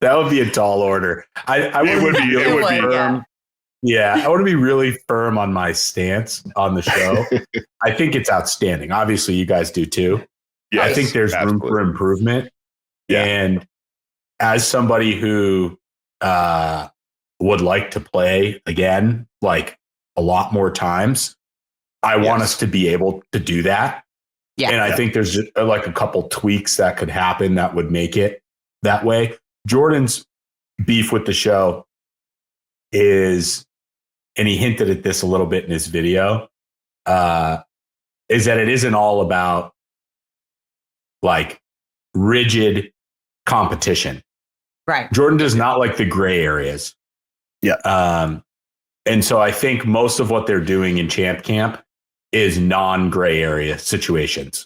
that would be a tall order. It would be. Yeah, I want to be really firm on my stance on the show. I think it's outstanding. Obviously, you guys do too. Yes, I think there's room for improvement. Yeah. And as somebody who would like to play again, like a lot more times, I want us to be able to do that. Yeah. And I think there's like a couple tweaks that could happen that would make it that way. Jordan's beef with the show is, and he hinted at this a little bit in his video, is that it isn't all about like rigid competition. Right. Jordan does not like the gray areas. Yeah. And so I think most of what they're doing in Champ Camp is non-gray area situations.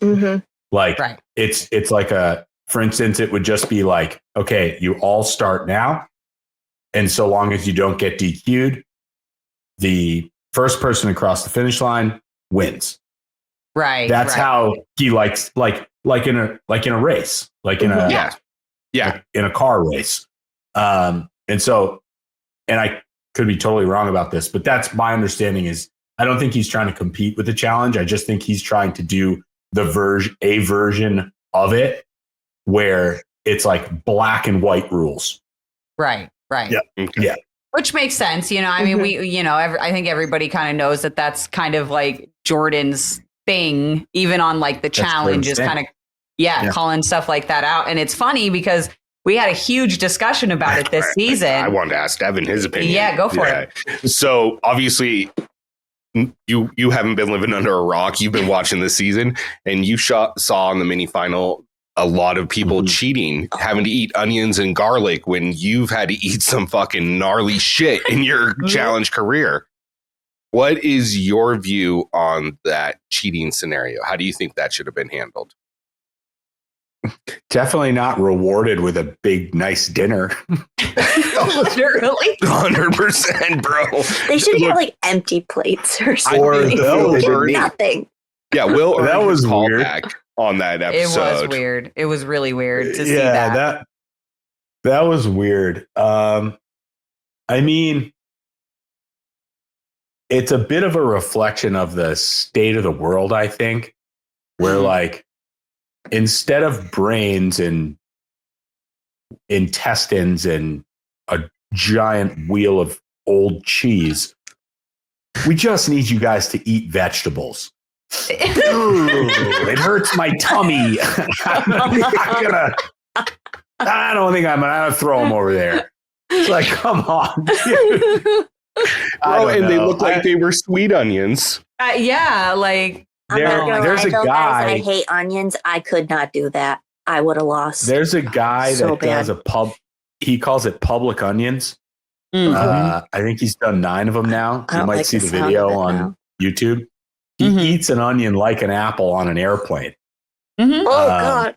Like it's like for instance, it would just be like, okay, you all start now. And so long as you don't get DQ'd, the first person across the finish line wins. Right. That's how he likes, like in a race, like in a, in a car race. And I could be totally wrong about this, but that's my understanding is I don't think he's trying to compete with the challenge. I just think he's trying to do a version of it where it's like black and white rules. Right. Yeah. Okay. Yeah. Which makes sense. You know, I mean, I think everybody kind of knows that that's kind of like Jordan's thing, even on like the challenge is kind of, calling stuff like that out. And it's funny because we had a huge discussion about it this season. I wanted to ask Devin his opinion. Yeah, go for it. So obviously you haven't been living under a rock. You've been watching this season and you saw in the mini final a lot of people cheating, having to eat onions and garlic when you've had to eat some fucking gnarly shit in your challenge career. What is your view on that cheating scenario? How do you think that should have been handled? Definitely not rewarded with a big, nice dinner. Literally. 100%, bro. They should get like empty plates or something. Or nothing. Yeah, that was weird. On that episode. It was weird. It was really weird to see that. That was weird. I mean, it's a bit of a reflection of the state of the world, I think, where like instead of brains and intestines and a giant wheel of old cheese, we just need you guys to eat vegetables. It hurts my tummy. I don't think I'm gonna throw them over there. It's like, come on, dude. They look like they were sweet onions. Like there's a guy. I hate onions. I could not do that. I would have lost. There's a guy that does a pub. He calls it public onions. I think he's done 9 of them now. You might see the video on YouTube. He eats an onion like an apple on an airplane. Oh, God.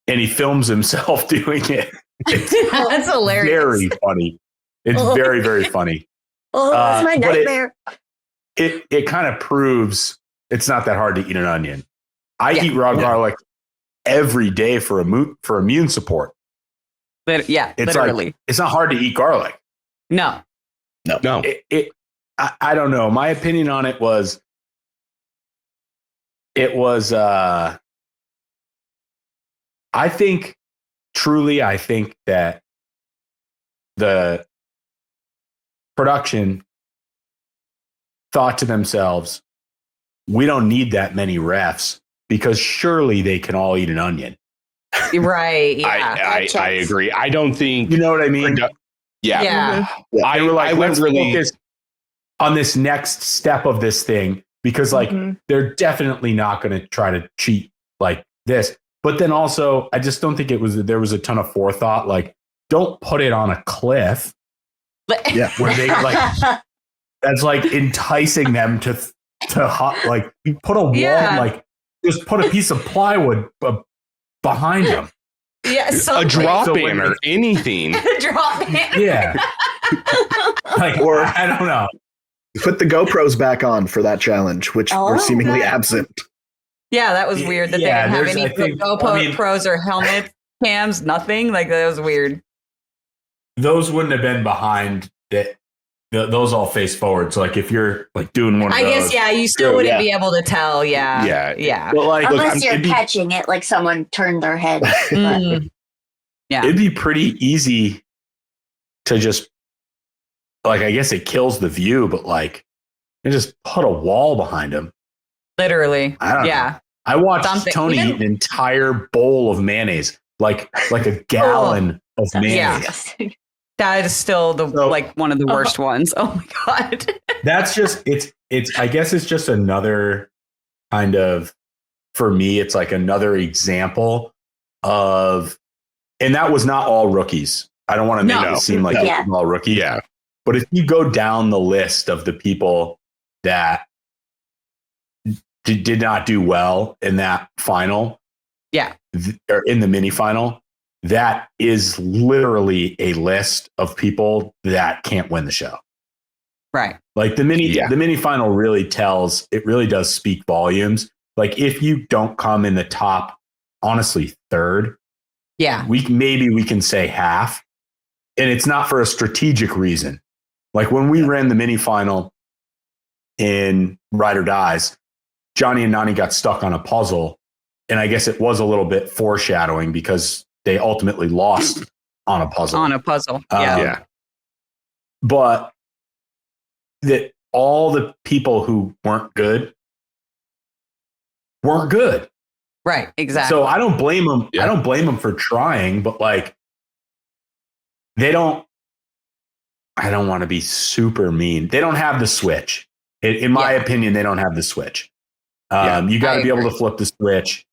And he films himself doing it. That's hilarious. Very funny. It's very, very funny. It's my nightmare. It kind of proves it's not that hard to eat an onion. I eat raw garlic every day for immune support. It's literally. Like, it's not hard to eat garlic. No. I don't know. My opinion on it was I think that the production thought to themselves, we don't need that many refs because surely they can all eat an onion. Right. Yeah. I agree. I don't think, you know what I mean? Yeah. I were like, let's focus on this next step of this thing because like they're definitely not going to try to cheat like this. But then also, I just don't think there was a ton of forethought. Like, don't put it on a cliff. Where they like that's like enticing them to like you put a wall, like just put a piece of plywood behind them. Yeah, a drop in or anything. A drop in. Yeah. Like, or I don't know. Put the GoPros back on for that challenge, which were seemingly absent. Yeah, that was weird that they didn't have any GoPros or helmet cams, nothing. Like, that was weird. Those wouldn't have been behind that. Those all face forward. So like if you're like doing one of those. I guess, you still wouldn't be able to tell. Yeah. But like, unless you're catching it, like someone turned their head. Yeah. It'd be pretty easy to just like, I guess it kills the view, but like you just put a wall behind him. Literally. I don't know. I watched Tony eat an entire bowl of mayonnaise, like a gallon of mayonnaise. Yeah. That is still one of the worst ones. Oh my God. That's just, I guess it's just another kind of, for me, it's like another example of, and that was not all rookies. I don't want to make it seem like it was all rookies. Yeah. But if you go down the list of the people that did not do well in that final, or in the mini final, that is literally a list of people that can't win the show. Right. Like the mini final really does speak volumes. Like if you don't come in the top, honestly, third, we can say half, and it's not for a strategic reason. Like when we ran the mini final in Ride or Dies, Johnny and Nani got stuck on a puzzle. And I guess it was a little bit foreshadowing because they ultimately lost on a puzzle. But that all the people who weren't good. Right. Exactly. So I don't blame them. I don't blame them for trying, but like I don't want to be super mean. They don't have the switch. In my opinion, they don't have the switch. You got to be able to flip the switch.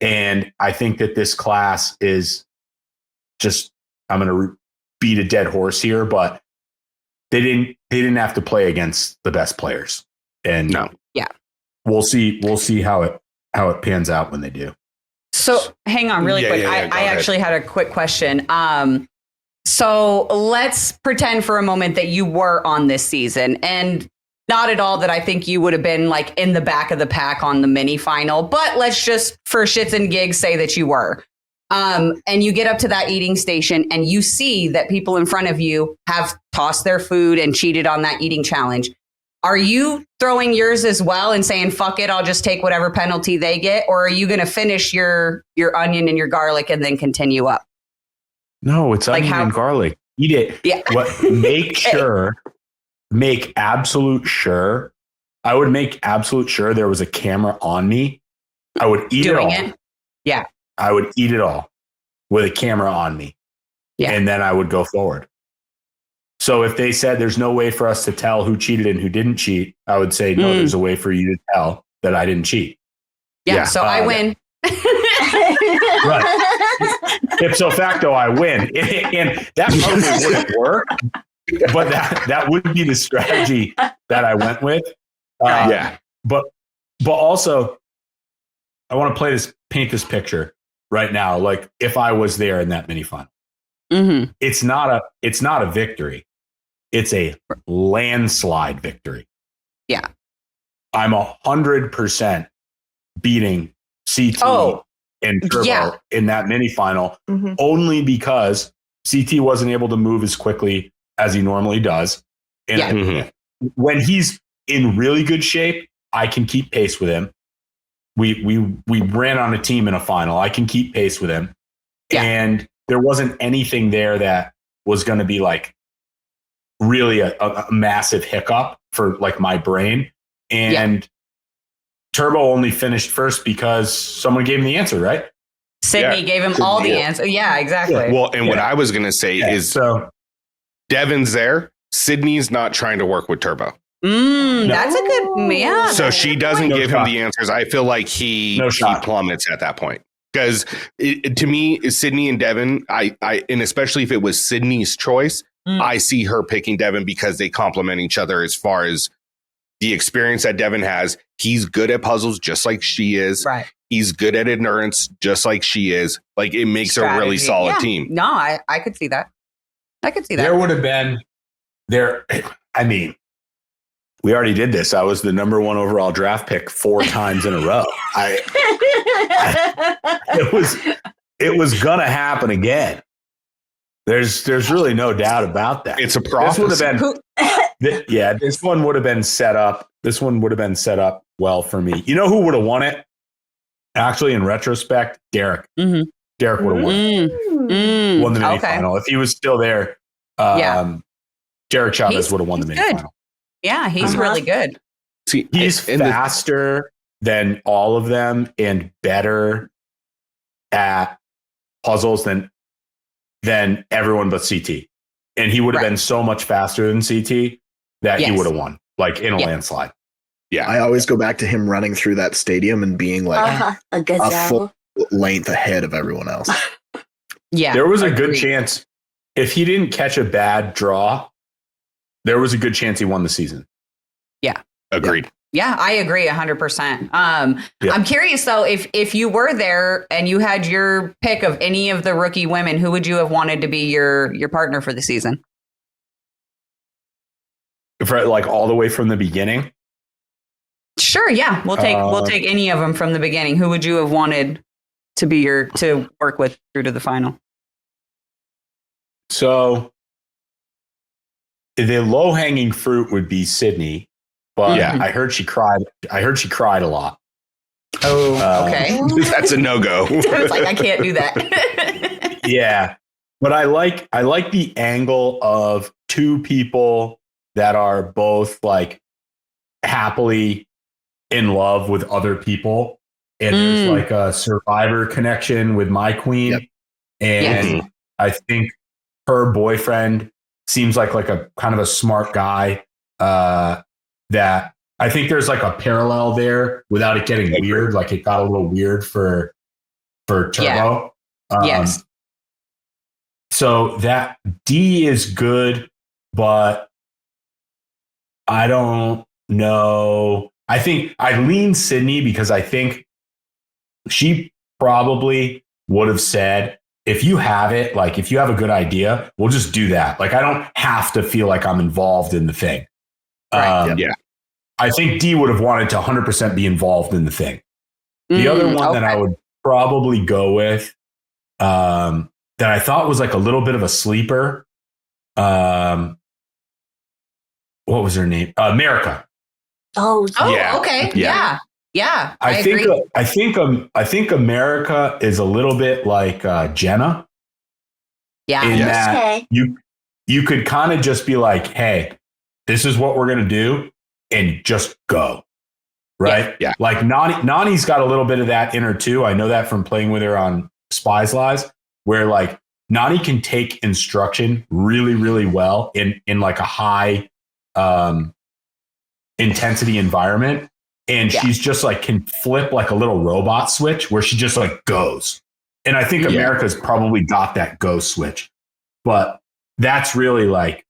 And I think that this class is just, I'm going to beat a dead horse here, but they didn't have to play against the best players. And we'll see how it pans out when they do. So hang on really quick. I actually had a quick question. So let's pretend for a moment that you were on this season, and not at all that I think you would have been like in the back of the pack on the mini final, but let's just for shits and gigs say that you were. And you get up to that eating station and you see that people in front of you have tossed their food and cheated on that eating challenge. Are you throwing yours as well and saying, fuck it, I'll just take whatever penalty they get? Or are you going to finish your onion and your garlic and then continue up? No, it's onion and garlic. Eat it. Yeah. Make absolute sure. I would make absolute sure there was a camera on me. I would eat it all. Yeah. I would eat it all with a camera on me. Yeah. And then I would go forward. So if they said there's no way for us to tell who cheated and who didn't cheat, I would say, no, there's a way for you to tell that I didn't cheat. Yeah. So I win. Right. Ipso facto, I win. And that probably wouldn't work. But that would be the strategy that I went with. But also, I want to paint this picture right now. Like if I was there in that mini final, Mm-hmm. It's not a victory. It's a landslide victory. Yeah. I'm 100% beating CT and Turbo in that mini final only because CT wasn't able to move as quickly as he normally does. And when he's in really good shape, I can keep pace with him. We ran on a team in a final. I can keep pace with him. Yeah. And there wasn't anything there that was going to be like really a massive hiccup for like my brain. And Turbo only finished first because someone gave him the answer, right? Sydney gave him all the answers. Yeah, exactly. Yeah. Well, and what I was going to say is Devin's there. Sydney's not trying to work with Turbo. That's a good, So she doesn't give him the answers. I feel like he plummets at that point. Because to me, Sydney and Devin, I and especially if it was Sydney's choice, I see her picking Devin because they complement each other as far as the experience that Devin has. He's good at puzzles just like she is. Right. He's good at endurance just like she is. Like it makes a really solid team. No, I could see that. I could see that. There would have been I mean, we already did this. I was the number 1 overall draft pick 4 times in a row. It was gonna happen again. There's really no doubt about that. It's a prophecy. This would have been, this one would have been set up. This one would have been set up well for me. You know who would have won it? Actually, in retrospect, Derek. Derek would have won the mini final if he was still there. Derek Chavez would have won the mini final. Yeah, he's really good. See, he's faster than all of them and better at puzzles than everyone but CT. And he would have been so much faster than CT that he would have won, like in a landslide. Yeah. I always go back to him running through that stadium and being like a full length ahead of everyone else. There was a good chance if he didn't catch a bad draw, there was a good chance he won the season. Yeah. Agreed. Yeah, I agree 100%. I'm curious, though, if you were there and you had your pick of any of the rookie women, who would you have wanted to be your partner for the season? For like all the way from the beginning? Sure, yeah. We'll take any of them from the beginning. Who would you have wanted to be to work with through to the final? So the low-hanging fruit would be Sydney. But I heard she cried. I heard she cried a lot. Oh, okay. That's a no-go. It's like I can't do that. Yeah, but I like the angle of 2 people that are both like happily in love with other people, and there's like a survivor connection with my queen, and I think her boyfriend seems like a kind of a smart guy. That I think there's like a parallel there without it getting weird. Like it got a little weird for Turbo. Yes. So that D is good, but I don't know. I think I lean Sydney because I think she probably would have said, if you have it, like if you have a good idea, we'll just do that. Like I don't have to feel like I'm involved in the thing. I think D would have wanted to 100% be involved in the thing. The other one that I would probably go with, that I thought was like a little bit of a sleeper. What was her name? America. Okay. Yeah. I agree. I think America is a little bit like Jenna. Yeah. In that you could kind of just be like, hey, this is what we're going to do and just go. Right. Yeah. Like Nani's got a little bit of that in her too. I know that from playing with her on Spies Lies, where like Nani can take instruction really, really well in like a high intensity environment. And she's just like can flip like a little robot switch where she just like goes. And I think America's probably got that go switch. But that's really like,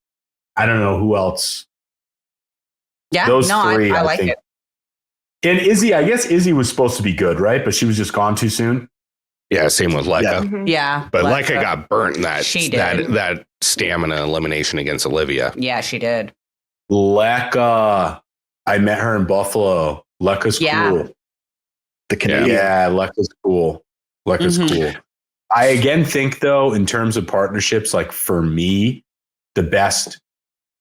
I don't know who else. Yeah, those 3, I like it. And Izzy, I guess Izzy was supposed to be good, right? But she was just gone too soon. Yeah, same with Lekka. Yeah. But Lekka got burnt in that She did. that stamina elimination against Olivia. Yeah, she did. Lekka. I met her in Buffalo. Lekka's cool. The Canadian. Yeah, Lekka's cool. Lekka's cool. I again think though, in terms of partnerships, like for me, the best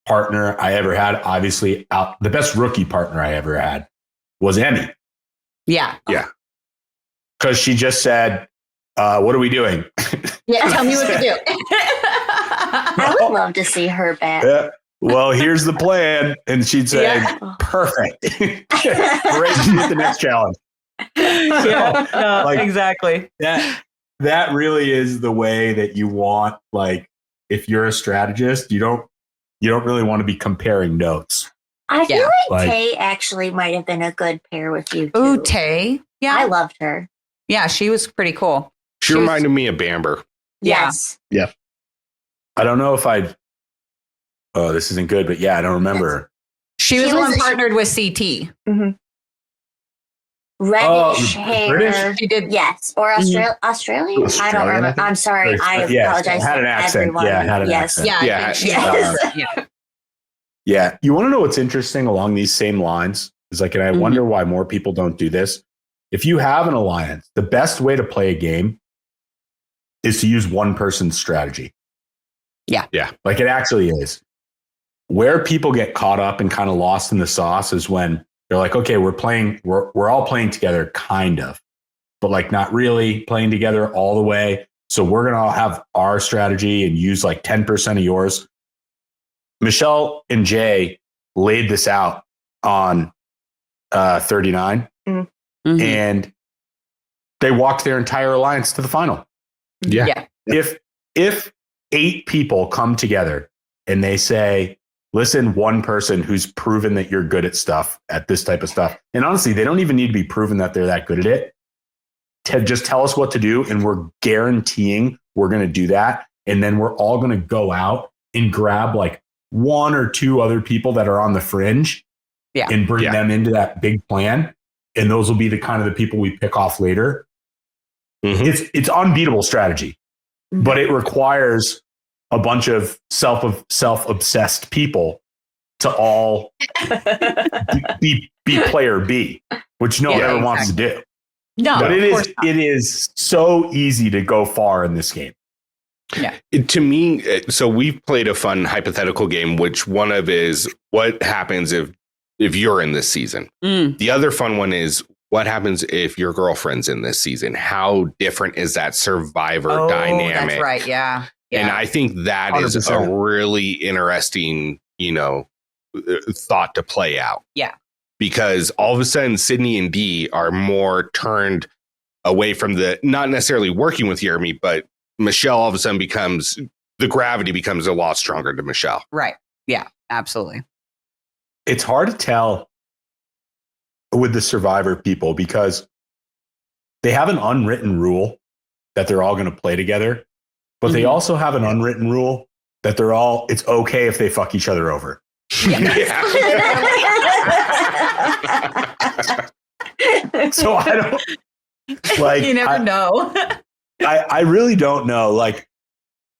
partner I ever had, obviously the best rookie partner I ever had was Emmy. Yeah. Yeah. Because she just said, what are we doing? Yeah, tell me what to do. I would love to see her back. Yeah. Well, here's the plan. And she'd say, perfect. Great. With the next challenge. Exactly. That really is the way that you want, like, if you're a strategist, you don't really want to be comparing notes. I feel like Tay actually might have been a good pair with you too. Ooh, Tay. Yeah. I loved her. Yeah, she was pretty cool. She reminded me of Bamber. Yes. Yeah. I don't know if this isn't good, but I don't remember. She was the one partnered with CT. Mm-hmm. Reddish hair. British? She did. Yes. Or Australian? I don't remember. I'm sorry. I apologize. Had an accent. Everyone. Yeah, had an accent. Yeah. You want to know what's interesting along these same lines? Is like, and I wonder why more people don't do this. If you have an alliance, the best way to play a game is to use one person's strategy. Yeah. Yeah. Like it actually is. Where people get caught up and kind of lost in the sauce is when they're like, okay, we're all playing together, kind of, but like not really playing together all the way. So we're going to all have our strategy and use like 10% of yours. Michelle and Jay laid this out on 39 and they walked their entire alliance to the final. Yeah. If 8 people come together and they say, listen, one person who's proven that you're good at this type of stuff. And honestly, they don't even need to be proven that they're that good at it. Just tell us what to do. And we're guaranteeing we're going to do that. And then we're all going to go out and grab like 1 or 2 other people that are on the fringe and bring them into that big plan. And those will be the kind of the people we pick off later. It's unbeatable strategy, but it requires a bunch of self-obsessed people to all be player B, which no one ever wants to do. No, but it is so easy to go far in this game. Yeah. To me, so we've played a fun hypothetical game, which one of is what happens if you're in this season. The other fun one is what happens if your girlfriend's in this season? How different is that survivor dynamic? That's right. Yeah. And I think that 100%. Is a really interesting, thought to play out. Yeah. Because all of a sudden, Sydney and Dee are more turned away from not necessarily working with Jeremy, but Michelle all of a sudden the gravity becomes a lot stronger to Michelle. Right. Yeah, absolutely. It's hard to tell with the survivor people because they have an unwritten rule that they're all going to play together. But they also have an unwritten rule that it's okay if they fuck each other over. So I don't like. You never know. I really don't know. Like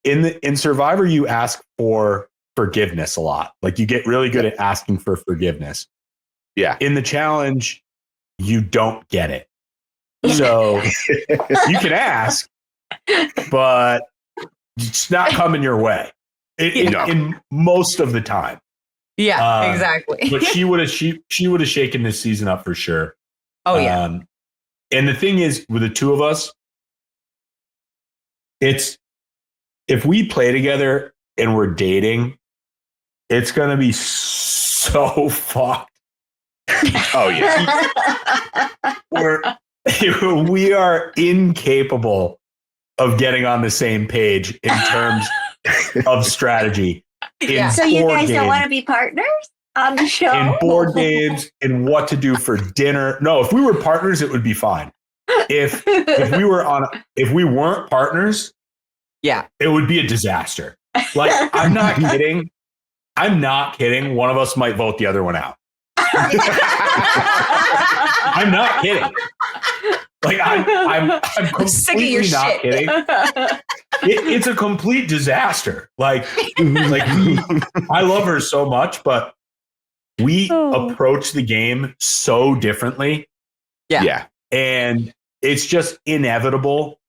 in Survivor, you ask for forgiveness a lot. Like you get really good at asking for forgiveness. Yeah. In the challenge, you don't get it. So you can ask, but it's not coming your way in most of the time. Yeah, exactly. But she would have shaken this season up for sure. Oh yeah. And the thing is, with the two of us, it's if we play together and we're dating, it's gonna be so fucked. Oh yeah. We are incapable of getting on the same page in terms of strategy. So you guys don't want to be partners on the show? In board games, in what to do for dinner. No, if we were partners, it would be fine. If we weren't partners, it would be a disaster. Like, I'm not kidding. One of us might vote the other one out. I'm not kidding. Like I'm completely not kidding. It's a complete disaster. Like I love her so much, but we approach the game so differently. Yeah. And it's just inevitable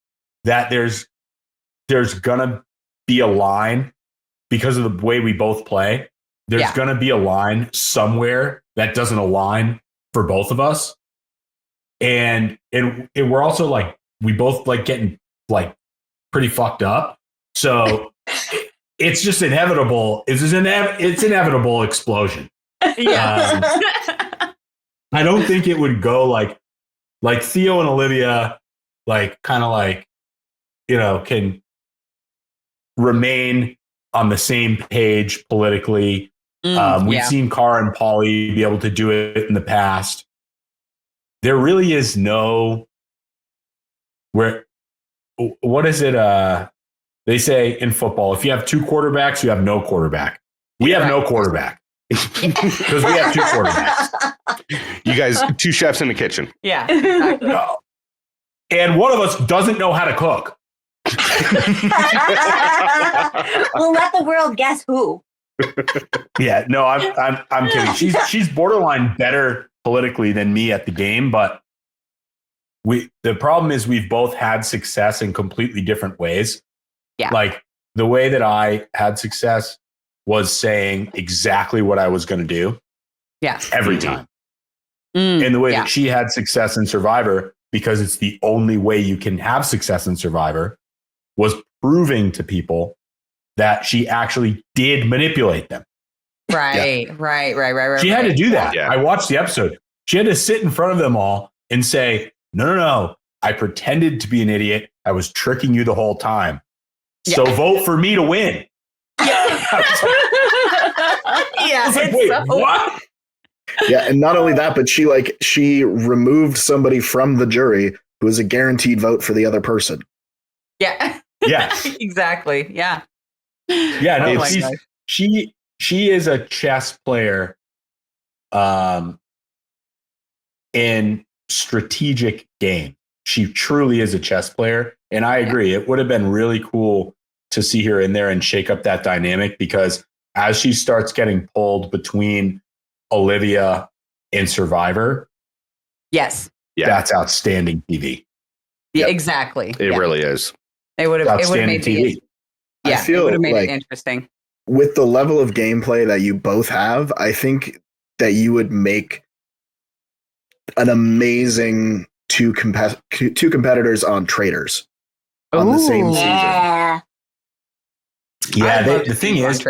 that there's gonna be a line because of the way we both play. There's gonna be a line somewhere that doesn't align for both of us. And we're also like, we both like getting like pretty fucked up. So it's just inevitable. It's inevitable explosion. Yeah. I don't think it would go like Theo and Olivia, like kind of like, you know, can remain on the same page politically. We've seen Cara and Polly be able to do it in the past. There really is no what is it? They say in football, if you have two quarterbacks, you have no quarterback. We have no quarterback because we have two quarterbacks. You guys, two chefs in the kitchen. Yeah. Exactly. And one of us doesn't know how to cook. We'll let the world guess who. Yeah, no, I'm kidding. She's borderline better politically than me at the game, but the problem is we've both had success in completely different ways. Yeah. Like the way that I had success was saying exactly what I was going to do. Yeah. Every time. And the way that she had success in Survivor, because it's the only way you can have success in Survivor, was proving to people that she actually did manipulate them. Right. She had to do that. Yeah. I watched the episode. She had to sit in front of them all and say, no. I pretended to be an idiot. I was tricking you the whole time. So vote for me to win. Yeah. I was like, wait, what? Yeah, and not only that, but she removed somebody from the jury who was a guaranteed vote for the other person. Yeah. Yeah. Exactly. Yeah. Yeah, no, she is a chess player in strategic game. She truly is a chess player. And I agree. It would have been really cool to see her in there and shake up that dynamic, because as she starts getting pulled between Olivia and Survivor. Yes. Yeah. That's outstanding TV. Yeah, exactly. It really is. It would have made TV. Yeah, I feel it would have made like it interesting. With the level of gameplay that you both have, I think that you would make an amazing two competitors on Traitors on the same season. Yeah, the thing is,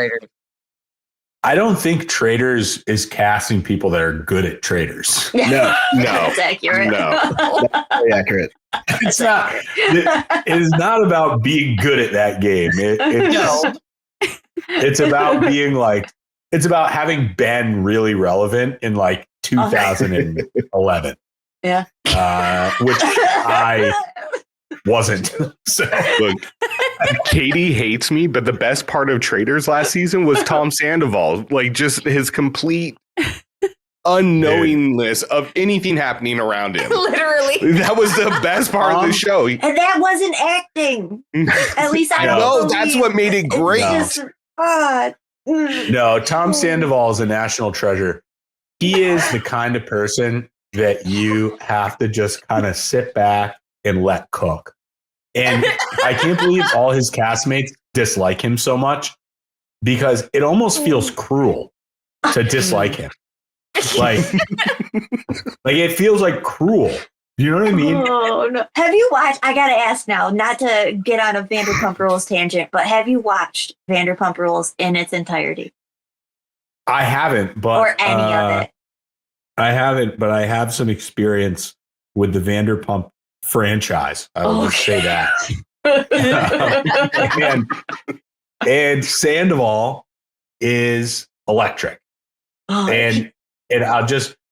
I don't think Traitors is casting people that are good at Traitors. No. That's accurate. No. That's very accurate. It's not. It is not about being good at that game. It's about being like. It's about having been really relevant in like 2011. Yeah. Which I wasn't. So look, Katie hates me, but the best part of Traitors last season was Tom Sandoval. Like just his complete unknowingness of anything happening around him. Literally. That was the best part of the show. And that wasn't acting. At least I don't know. believe. That's what made it great. No, Tom Sandoval is a national treasure. He is the kind of person that you have to just kind of sit back and let cook. And I can't believe all his castmates dislike him so much, because it almost feels cruel to dislike him. Like it feels like cruel. You know what I mean? Oh, no. Have you watched, I got to ask now, not to get on a Vanderpump Rules tangent, but have you watched Vanderpump Rules in its entirety? I haven't, but... Or any of it? I haven't, but I have some experience with the Vanderpump franchise. I will just say that. and Sandoval is electric. And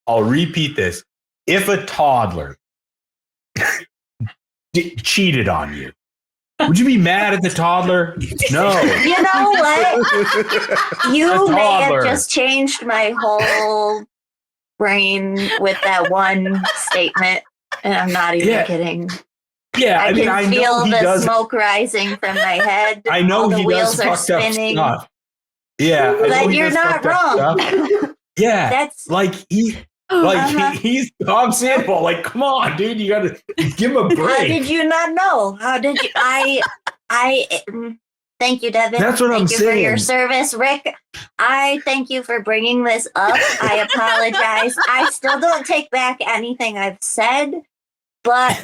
I'll repeat this. If a toddler cheated on you, would you be mad at the toddler? No. You know what? You may have just changed my whole brain with that one statement. And I'm not even kidding. Yeah, I can feel the smoke does. Rising from my head. I know the he wheels does are fucked up spinning. stuff. Yeah, Like you're not wrong. Yeah, That's like he's Tom Sandoval. Like, come on, dude, you gotta give him a break. How did you not know? How did you? Thank you, Devin. That's what I'm saying. Thank you for your service, Rick. I thank you for bringing this up. I apologize. I still don't take back anything I've said, but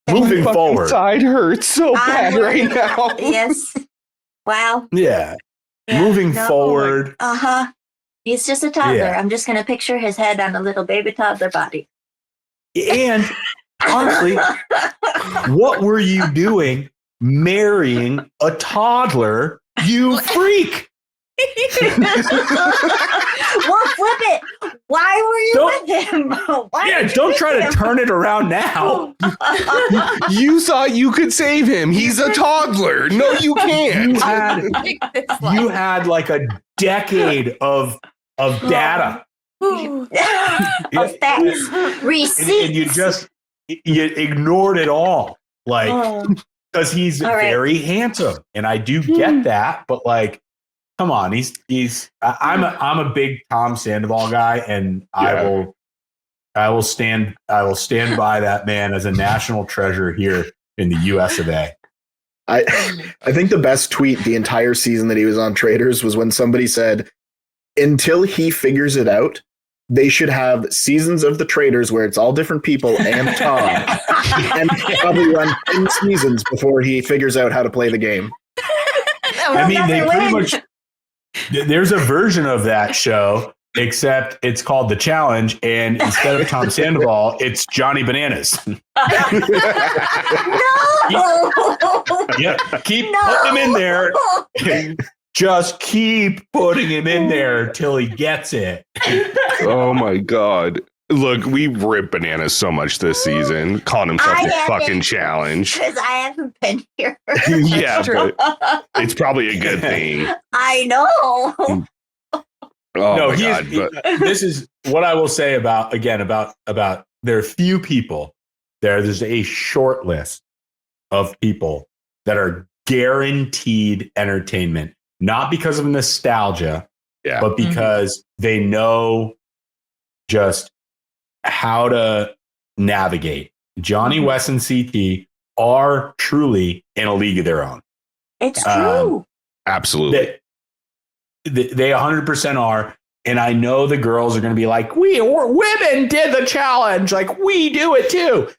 moving forward, side hurts so bad right now. Yes. Wow. Yeah. Moving forward. He's just a toddler. Yeah. I'm just gonna picture his head on a little baby toddler body. And honestly, what were you doing marrying a toddler, you freak? Well, flip it. Why were you with him? Don't try to turn it around now. You thought you could save him. He's a toddler. No, you can't. You had like a decade of data. Of facts. Receipts. And you ignored it all. Like, because he's very handsome. And I do get that, but like, come on, I'm a big Tom Sandoval guy, and I will stand by that man as a national treasure here in the US of A. I think the best tweet the entire season that he was on Traders was when somebody said, until he figures it out, they should have seasons of the Traders where it's all different people and Tom, and probably run 10 seasons before he figures out how to play the game. I mean, they pretty much. There's a version of that show, except it's called The Challenge, and instead of Tom Sandoval, it's Johnny Bananas. No! Yeah, keep putting him in there. Just keep putting him in there till he gets it. Oh my God. Look, we ripped Bananas so much this season, calling himself the fucking challenge. Because I haven't been here. Yeah, but it's probably a good thing. I know. Oh No, my God. This is what I will say about there are few people. There's a short list of people that are guaranteed entertainment, not because of nostalgia, but because they know just how to navigate. Johnny, Wes, and CT are truly in a league of their own. It's true. Absolutely. They 100% are. And I know the girls are going to be like, women did the challenge. Like, we do it too.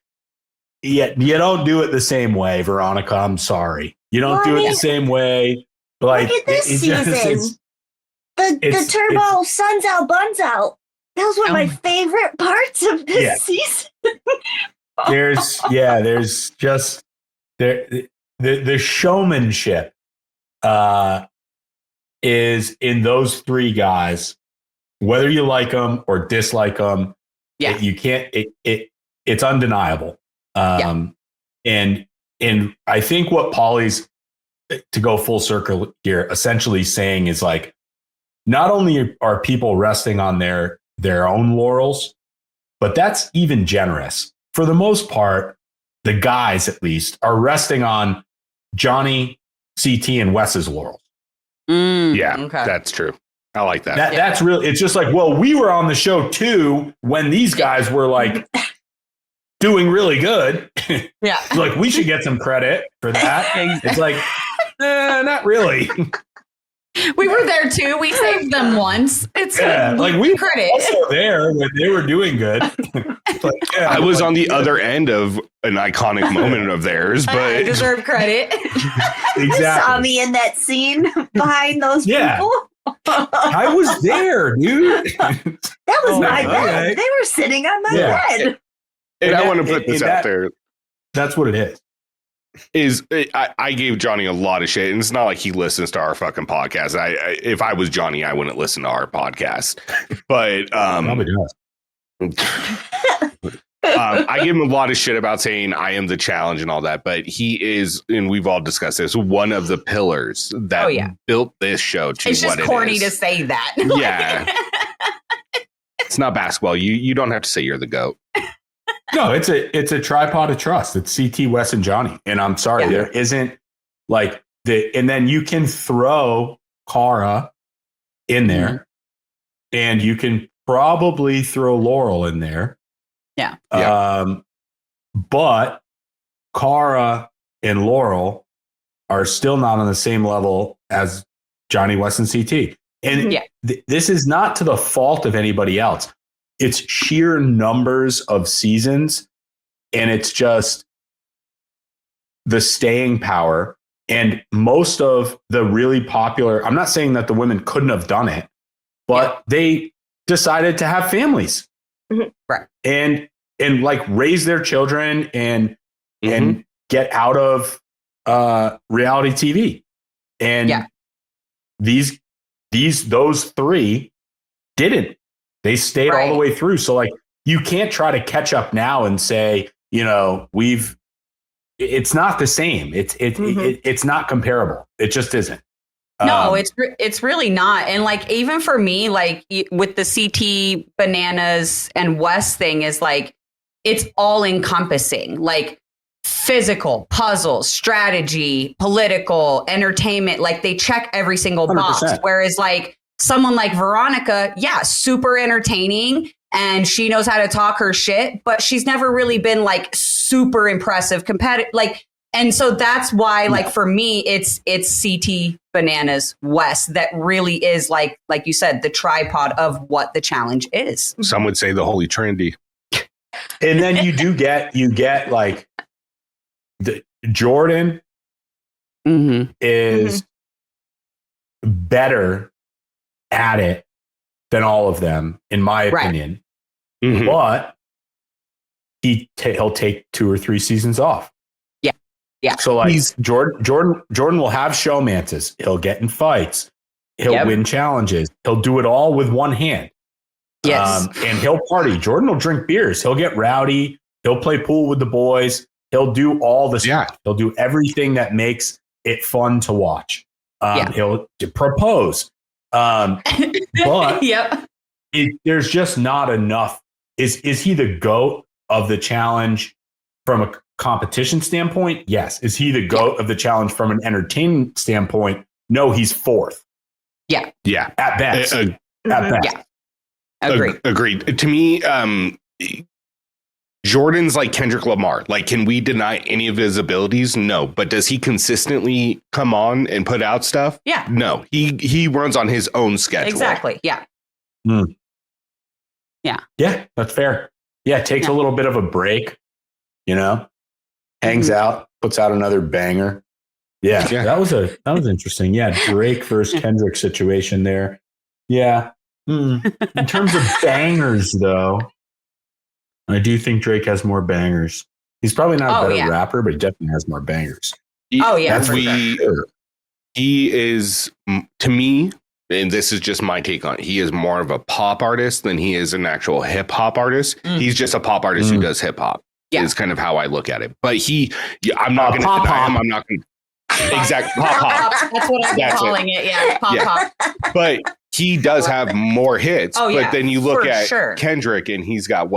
Yet you don't do it the same way, Veronica. I'm sorry. You don't do it the same way. Like, look at this season. The Turbo Suns Out, Buns Out. That was one of my favorite parts of this season. there's just the showmanship is in those three guys, whether you like them or dislike them. Yeah, you can't. It's undeniable. And I think what Paulie's, to go full circle here, essentially saying is like, not only are people resting on their own laurels, but that's even generous. For the most part, the guys, at least, are resting on Johnny, CT, and Wes's laurels. That's true. I like that. That's real. It's just like, well, we were on the show too when these guys were like doing really good. Yeah. Like, we should get some credit for that. It's like, not really. We were there too. We saved them once. It's like we credit. were also there when they were doing good. I was on the other end of an iconic moment of theirs, but I deserve credit. Exactly. You saw me in that scene behind those people. I was there, dude. That was my bed. They were sitting on my bed. And I want to put this out there. That's what it is. I gave Johnny a lot of shit, and it's not like he listens to our fucking podcast. If I was Johnny, I wouldn't listen to our podcast. But I give him a lot of shit about saying I am the challenge and all that. But he is, and we've all discussed this, one of the pillars that built this show to what it is. It's just corny to say that. Yeah. It's not basketball. You don't have to say you're the GOAT. No, it's a tripod of trust. It's CT, Wes, and Johnny. And I'm sorry, there isn't like and then you can throw Cara in there, and you can probably throw Laurel in there. Yeah. But Cara and Laurel are still not on the same level as Johnny, Wes, and CT. And this is not to the fault of anybody else. It's sheer numbers of seasons, and it's just the staying power. And most of the really popular, I'm not saying that the women couldn't have done it, but they decided to have families. Right. And like raise their children and get out of reality TV. And those three didn't. They stayed all the way through. So like you can't try to catch up now and say, it's not the same. It's not comparable. It just isn't. No, it's really not. And like, even for me, like with the CT, Bananas, and Wes thing is like, it's all encompassing, like physical, puzzles, strategy, political, entertainment. Like they check every single box. 100%. Whereas like someone like Veronica, super entertaining. And she knows how to talk her shit, but she's never really been like super impressive competitive. Like, and so that's why, like, for me, it's CT, Bananas, Wes that really is like you said, the tripod of what the challenge is. Some would say the Holy Trinity. And then you get like Jordan is better at it than all of them, in my opinion. But he'll take 2 or 3 seasons off. Yeah. So like Jordan will have showmances. He'll get in fights. He'll win challenges. He'll do it all with one hand. Yes. And he'll party. Jordan will drink beers. He'll get rowdy. He'll play pool with the boys. He'll do all the stuff. He'll do everything that makes it fun to watch. He'll propose. But there's just not enough. Is he the GOAT of the challenge from a competition standpoint? Yes. Is he the GOAT of the challenge from an entertainment standpoint? No, he's 4th. Yeah. At best. At best. Yeah. Agreed. To me, Jordan's like Kendrick Lamar. Like, can we deny any of his abilities? No. But does he consistently come on and put out stuff? Yeah. No. He runs on his own schedule. Exactly. Yeah. Yeah, that's fair. Yeah, takes a little bit of a break, hangs out, puts out another banger. Yeah. That was interesting. Yeah, Drake versus Kendrick situation there. Yeah. In terms of bangers, though, I do think Drake has more bangers. He's probably not a better rapper, but he definitely has more bangers. That's sure. He is, to me, and this is just my take on it, he is more of a pop artist than he is an actual hip hop artist. He's just a pop artist who does hip hop. Yeah. Is kind of how I look at it. But I'm not going to deny him. I'm not going to. Exact pop. That's what I'm calling it. Yeah, pop. But he does have more hits. But then you look at sure. Kendrick, and he's got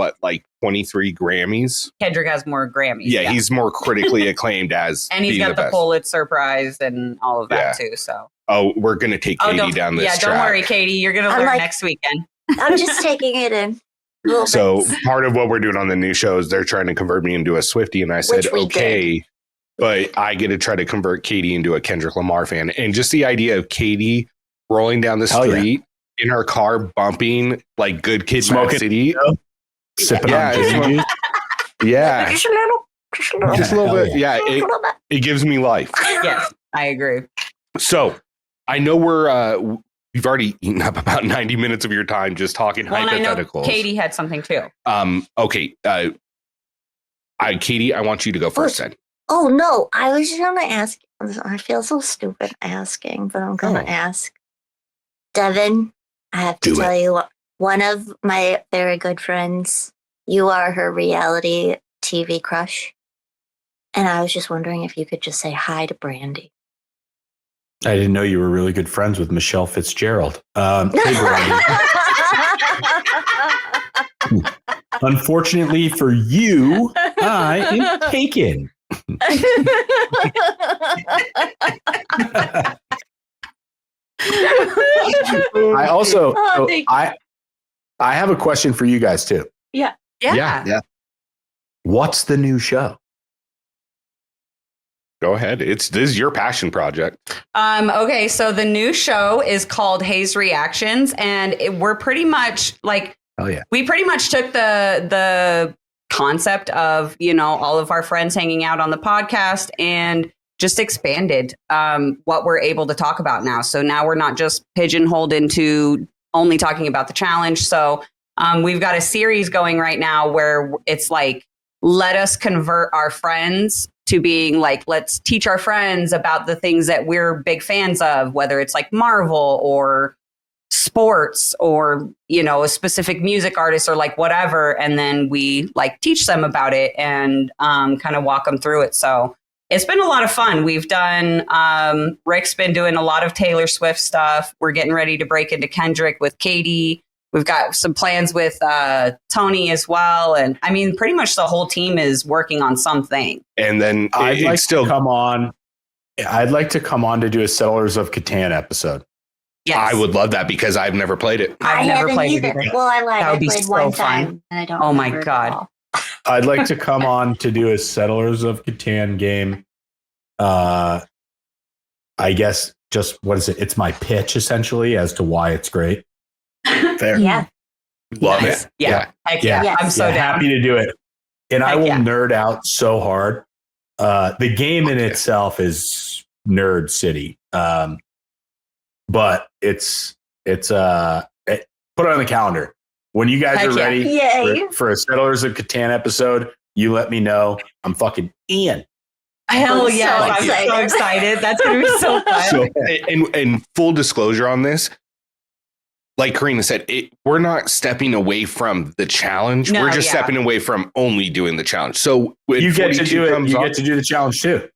23 Grammys. Kendrick has more Grammys. Yeah, he's more critically acclaimed as, and he's got the Pulitzer Prize and all of that too. So. Oh, we're gonna take Katie down this track. Yeah, don't worry, Katie. You're gonna learn next weekend. I'm just taking it in. So part of what we're doing on the new show is they're trying to convert me into a Swiftie, and I said okay. But I get to try to convert Katie into a Kendrick Lamar fan. And just the idea of Katie rolling down the street in her car, bumping like Good Kid, Mad City. Sipping on juice. Yeah. Just a little bit. Yeah. It gives me life. Yes, I agree. So I know we've already eaten up about 90 minutes of your time just talking hypotheticals. I know Katie had something too. Okay. Katie, I want you to go first then. Oh, no, I was just going to ask. I feel so stupid asking, but I'm going to ask. Devin, I have to tell you, one of my very good friends, you are her reality TV crush. And I was just wondering if you could just say hi to Brandy. I didn't know you were really good friends with Michelle Fitzgerald. Hey, Brandy. Unfortunately for you, I am taken. I also, I have a question for you guys too. Yeah. What's the new show? Go ahead. This is your passion project. Okay, so the new show is called Hayes Reactions, and we're pretty much like, we pretty much took the concept of, all of our friends hanging out on the podcast and just expanded what we're able to talk about now. So now we're not just pigeonholed into only talking about the challenge. So we've got a series going right now where it's like, let us convert our friends to being like, let's teach our friends about the things that we're big fans of, whether it's like Marvel or sports or, a specific music artist or like whatever. And then we like teach them about it and kind of walk them through it. So it's been a lot of fun. We've done, Rick's been doing a lot of Taylor Swift stuff. We're getting ready to break into Kendrick with Katie. We've got some plans with Tony as well. And I mean, pretty much the whole team is working on something. And then I'd like to come on to do a Settlers of Catan episode. Yes. I would love that because I've never played it. I've never played it either. Well, I played so fun. one time and I don't Oh my God. I'd like to come on to do a Settlers of Catan game. I guess just, what is it? It's my pitch essentially as to why it's great. Fair. Yeah. Love it. Yeah. Heck yeah. I'm so down. Happy to do it. And I will nerd out so hard. The game in itself is Nerd City. But it's put it on the calendar. When you guys are ready for a Settlers of Catan episode, you let me know. I'm fucking in. Hell yeah. I'm so excited. That's going to be so fun. So, and full disclosure on this, like Karina said, we're not stepping away from the challenge. No, we're just stepping away from only doing the challenge. So when you get to do it. You get to do the challenge too.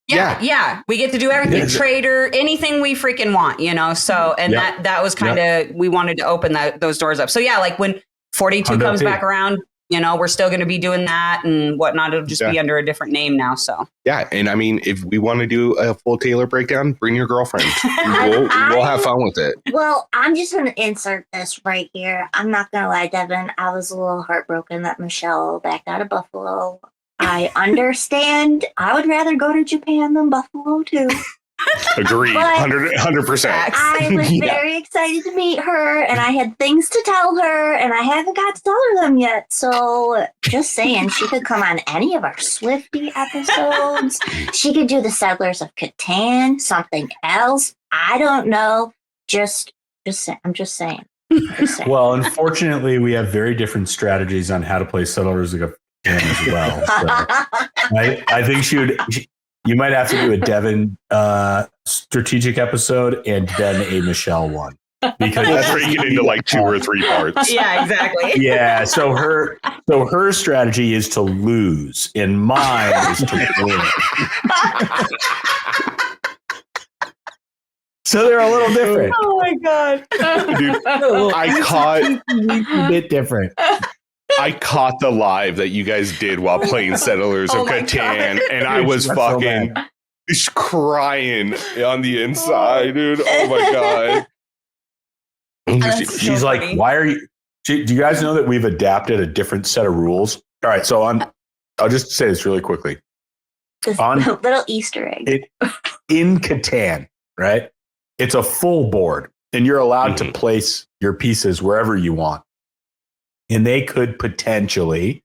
Yeah. We get to do everything. Trader, anything we freaking want, So, and that was kind of, we wanted to open those doors up. So yeah, like when 42 comes back around, we're still going to be doing that and whatnot. It'll just be under a different name now. So yeah. And I mean, if we want to do a full Taylor breakdown, bring your girlfriend. We'll have fun with it. Well, I'm just going to insert this right here. I'm not going to lie, Devin. I was a little heartbroken that Michelle backed out of Buffalo. I understand. I would rather go to Japan than Buffalo too. Agreed. 100%. I was very excited to meet her and I had things to tell her and I haven't got to tell her them yet. So just saying, she could come on any of our Swiftie episodes. She could do the Settlers of Catan, something else. I don't know. I'm just saying. Well, unfortunately, we have very different strategies on how to play Settlers of Catan as well. So I think you might have to do a Devin strategic episode and then a Michelle one. Because we'll break it into like 2 or 3 parts. Yeah, exactly. Yeah. So her strategy is to lose, and mine is to win. So they're a little different. Oh my God. Dude, I caught a bit different. I caught the live that you guys did while playing Settlers of Catan, and I was fucking crying on the inside, dude. Oh my God. She's like, funny. Why are you? Do you guys know that we've adapted a different set of rules? All right, so I'll just say this really quickly. This little Easter egg. In Catan, right? It's a full board, and you're allowed to place your pieces wherever you want. And they could potentially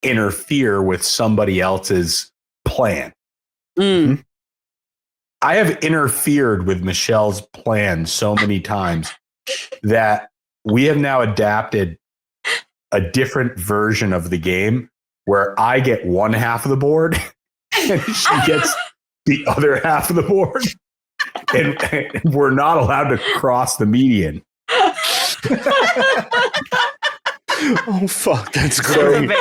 interfere with somebody else's plan. Mm-hmm. I have interfered with Michelle's plan so many times that we have now adapted a different version of the game where I get one half of the board and she gets the other half of the board. And we're not allowed to cross the median. Oh, fuck. That's great.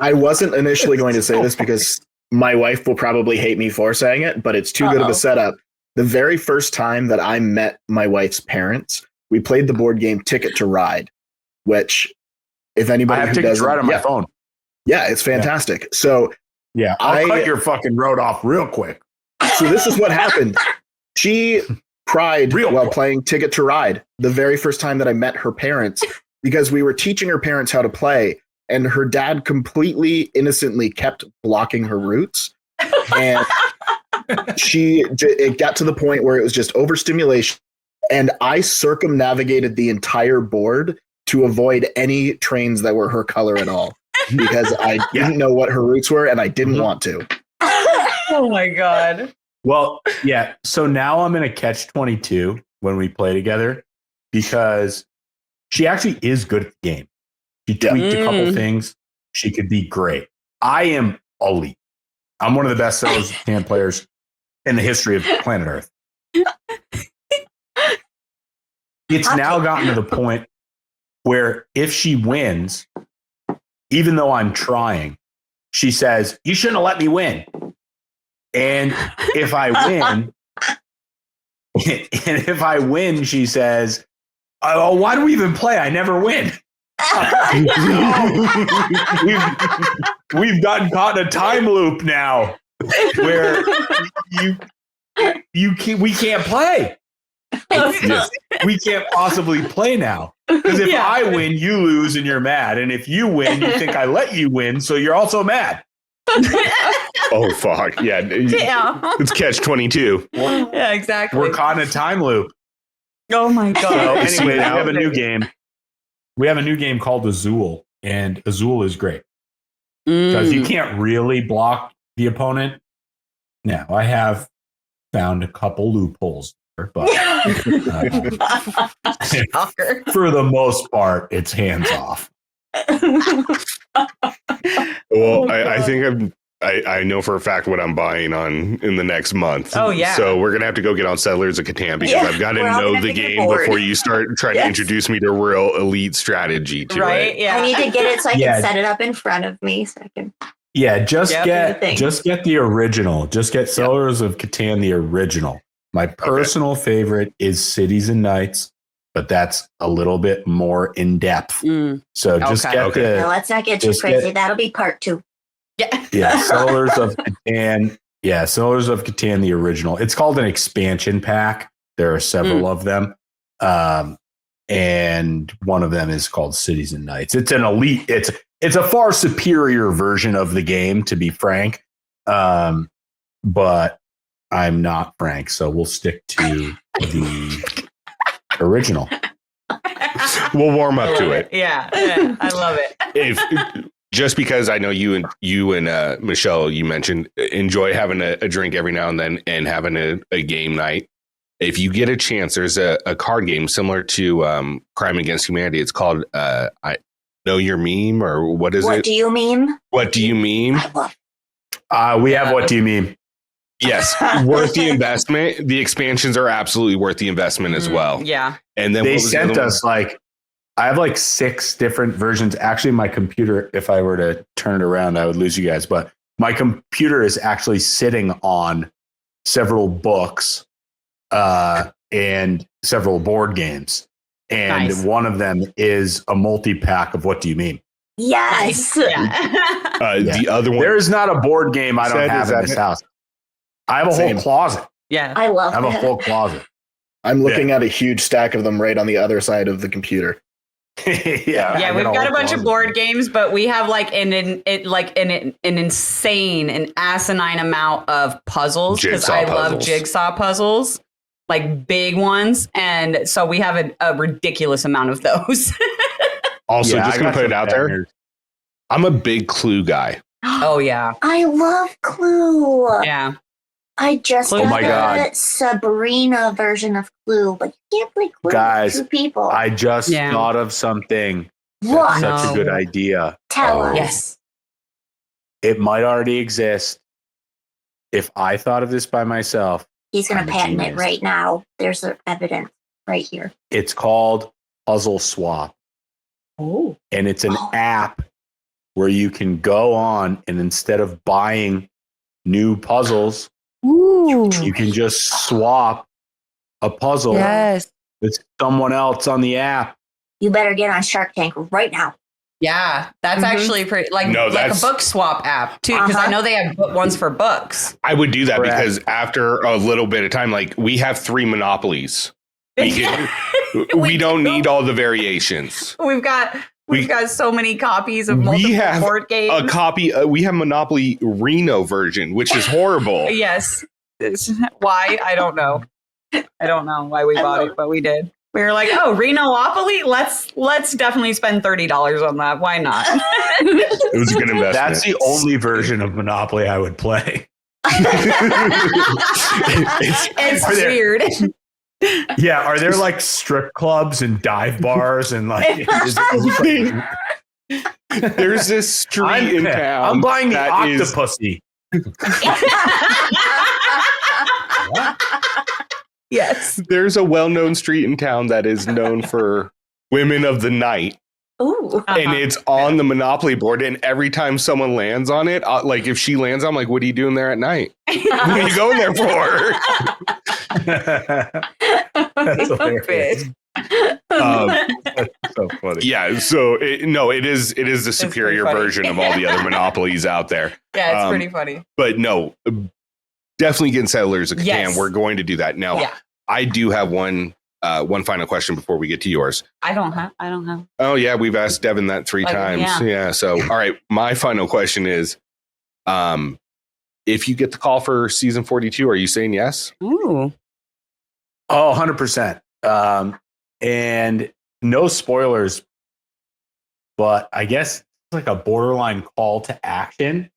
I wasn't initially going to say this because my wife will probably hate me for saying it, but it's too good of a setup. The very first time that I met my wife's parents, we played the board game Ticket to Ride, which If anybody I have tickets right on my phone. Yeah, it's fantastic. So I'll cut your fucking road off real quick. So this is what happened. She cried while playing Ticket to Ride the very first time that I met her parents, because we were teaching her parents how to play, and her dad completely innocently kept blocking her routes. And it got to the point where it was just overstimulation, and I circumnavigated the entire board to avoid any trains that were her color at all, because I didn't know what her routes were and I didn't want to. Oh my God. Well, yeah. So now I'm in a catch-22 when we play together, because she actually is good at the game. She tweaked a couple things. She could be great. I am elite. I'm one of the best Settlers of Catan players in the history of planet Earth. It's now gotten to the point where if she wins, even though I'm trying, she says, "You shouldn't have let me win." And if I win, she says, "Oh, why do we even play? I never win." we've gotten caught in a time loop now where we can't play. We can't possibly play now, because if I win, you lose and you're mad, and if you win, you think I let you win, so you're also mad. Oh fuck yeah! It's catch-22. Yeah, exactly. We're caught in a time loop. Oh my God. So anyway, we have a new game. We have a new game called Azul, and Azul is great because you can't really block the opponent. Now, I have found a couple loopholes there, but for the most part, it's hands off. Well, I think I know for a fact what I'm buying in the next month. Oh yeah. So we're gonna have to go get on Settlers of Catan, because I've got to know the game before you start trying to introduce me to real elite strategy to it. Yeah. I need to get it so I can set it up in front of me so I can. Yeah, just get the original. Just get Settlers of Catan, the original. My personal favorite is Cities and Knights, but that's a little bit more in depth. So just get the. No, let's not get too crazy. That'll be part 2. Yeah, Settlers of Catan. Yeah, Settlers of Catan, the original. It's called an expansion pack. There are several of them. And one of them is called Cities and Knights. It's an elite. It's a far superior version of the game, to be frank. But I'm not frank, so we'll stick to the original. We'll warm up to it. Yeah, I love it. Just because I know you and Michelle, you mentioned enjoy having a drink every now and then and having a game night. If you get a chance, there's a card game similar to Crime Against Humanity. It's called I Know Your Meme, or what is it? What do you mean? What do you mean? We have What Do You Mean? Yes, worth the investment. The expansions are absolutely worth the investment as well. Yeah. And then they sent us I have 6 different versions. Actually, my computer, if I were to turn it around, I would lose you guys. But my computer is actually sitting on several books and several board games. And one of them is a multi-pack of What Do You Mean? Yes. The other one. There is not a board game I don't have in this house. I have a whole closet. Yeah. I love I have a whole closet. I'm looking at a huge stack of them right on the other side of the computer. We've got a bunch of board games, but we have an insane and asinine amount of puzzles, because I love jigsaw puzzles, like big ones, and so we have a ridiculous amount of those. Also, just gonna put it out there, I'm a big Clue guy. Oh yeah, I love Clue. Yeah. I just got the Sabrina version of Clue, but you can't play Clue with 2 people. I just thought of something. What? That's such a good idea. Tell us. Yes. It might already exist. If I thought of this by myself, he's going to patent it right now. There's evidence right here. It's called Puzzle Swap. Oh. And it's an app where you can go on, and instead of buying new puzzles, you can just swap a puzzle with someone else on the app. You better get on Shark Tank right now. Yeah, that's actually pretty like a book swap app too, because I know they have ones for books. I would do that because after a little bit of time, like we have 3 monopolies. We don't need all the variations. We've got so many copies of multiple board games. A copy. We have Monopoly Reno version, which is horrible. Yes. Why? I don't know. I don't know why we bought it, but we did. We were like, oh, Reno-opoly? Let's definitely spend $30 on that. Why not? It was a good investment. That's the only version of Monopoly I would play. It's weird. Yeah, are there like strip clubs and dive bars and like? There's this street in town. I'm buying the Octopussy. Yes. There's a well-known street in town that is known for women of the night. Ooh. And it's on the Monopoly board. And every time someone lands on it, like if she lands, I'm like, what are you doing there at night? What are you going there for? That's hilarious. That's so funny. Yeah. So it is the superior version of all the other Monopolies out there. Yeah, it's pretty funny. But no, definitely getting Settlers of Catan. Yes. We're going to do that. Now, I do have one final question before we get to yours. I don't have. Oh, yeah. We've asked Devin that 3 times. Yeah. So, all right. My final question is, if you get the call for season 42, are you saying yes? Ooh. Oh, 100%. And no spoilers, but I guess it's like a borderline call to action.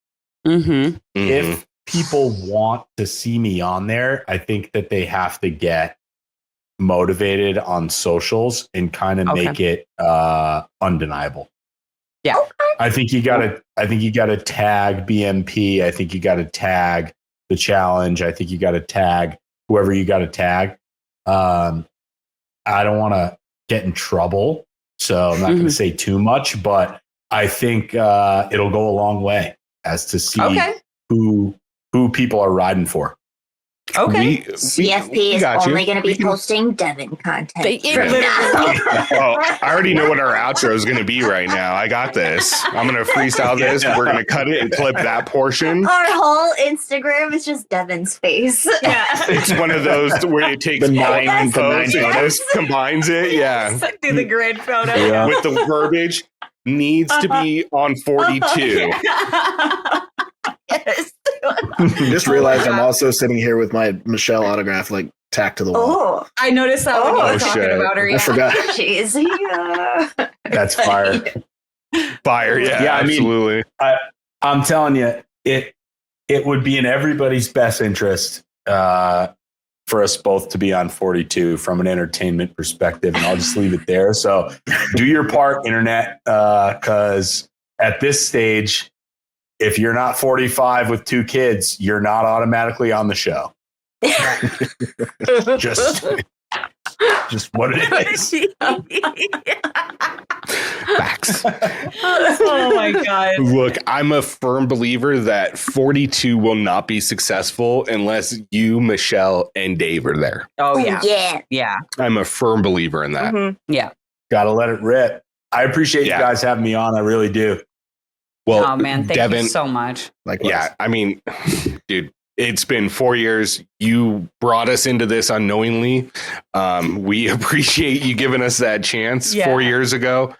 Mm-hmm. If people want to see me on there, I think that they have to get motivated on socials and kind of make it undeniable. Yeah. I think you gotta tag BMP. I think you gotta tag the challenge. I think you gotta tag whoever you gotta tag. I don't want to get in trouble, so I'm not going to say too much, but I think it'll go a long way as to see who people are riding for. Okay. CFP is only going to be posting Devin content. I already know what our outro is going to be right now. I got this. I'm going to freestyle this. We're going to cut it and clip that portion. Our whole Instagram is just Devin's face. Yeah. It's one of those where it takes the 9 photos, combines it. Yeah. Do the grid photo. Yeah. With the verbiage needs to be on 42. Yes. Just realized I'm also sitting here with my Michelle autograph like tacked to the wall. Oh, I noticed that when you were talking about her. I forgot. Jeez. Yeah. That's fire. Fire, yeah, absolutely. I'm telling you, it would be in everybody's best interest for us both to be on 42 from an entertainment perspective, and I'll just leave it there. So do your part, internet, because at this stage, if you're not 45 with 2 kids, you're not automatically on the show. Just what it is. Facts. Oh my God. Look, I'm a firm believer that 42 will not be successful unless you, Michelle, and Dave are there. Oh, yeah. Yeah. I'm a firm believer in that. Mm-hmm. Yeah. Gotta let it rip. I appreciate you guys having me on. I really do. Well, oh man, thank Devin, you so much. Likewise. Yeah, I mean, dude, it's been 4 years. You brought us into this unknowingly. We appreciate you giving us that chance 4 years ago.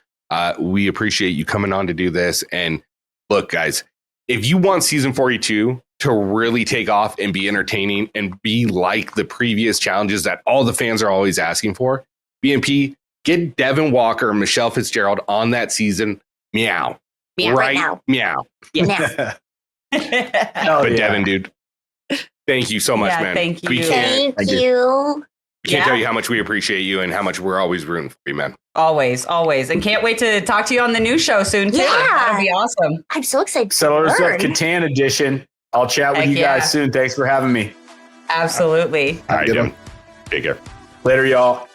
We appreciate you coming on to do this. And look, guys, if you want season 42 to really take off and be entertaining and be like the previous challenges that all the fans are always asking for, BMP, get Devin Walker and Michelle Fitzgerald on that season. Meow. Right now. Meow. Yeah. But Devin, dude, thank you so much, man. Thank you. Thank you. Can't tell you how much we appreciate you and how much we're always rooting for you, man. Always. And can't wait to talk to you on the new show soon, too. Yeah. That'll be awesome. I'm so excited. Settlers of Catan edition. I'll chat with you guys soon. Thanks for having me. Absolutely. All right, Devin. Take care. Later, y'all.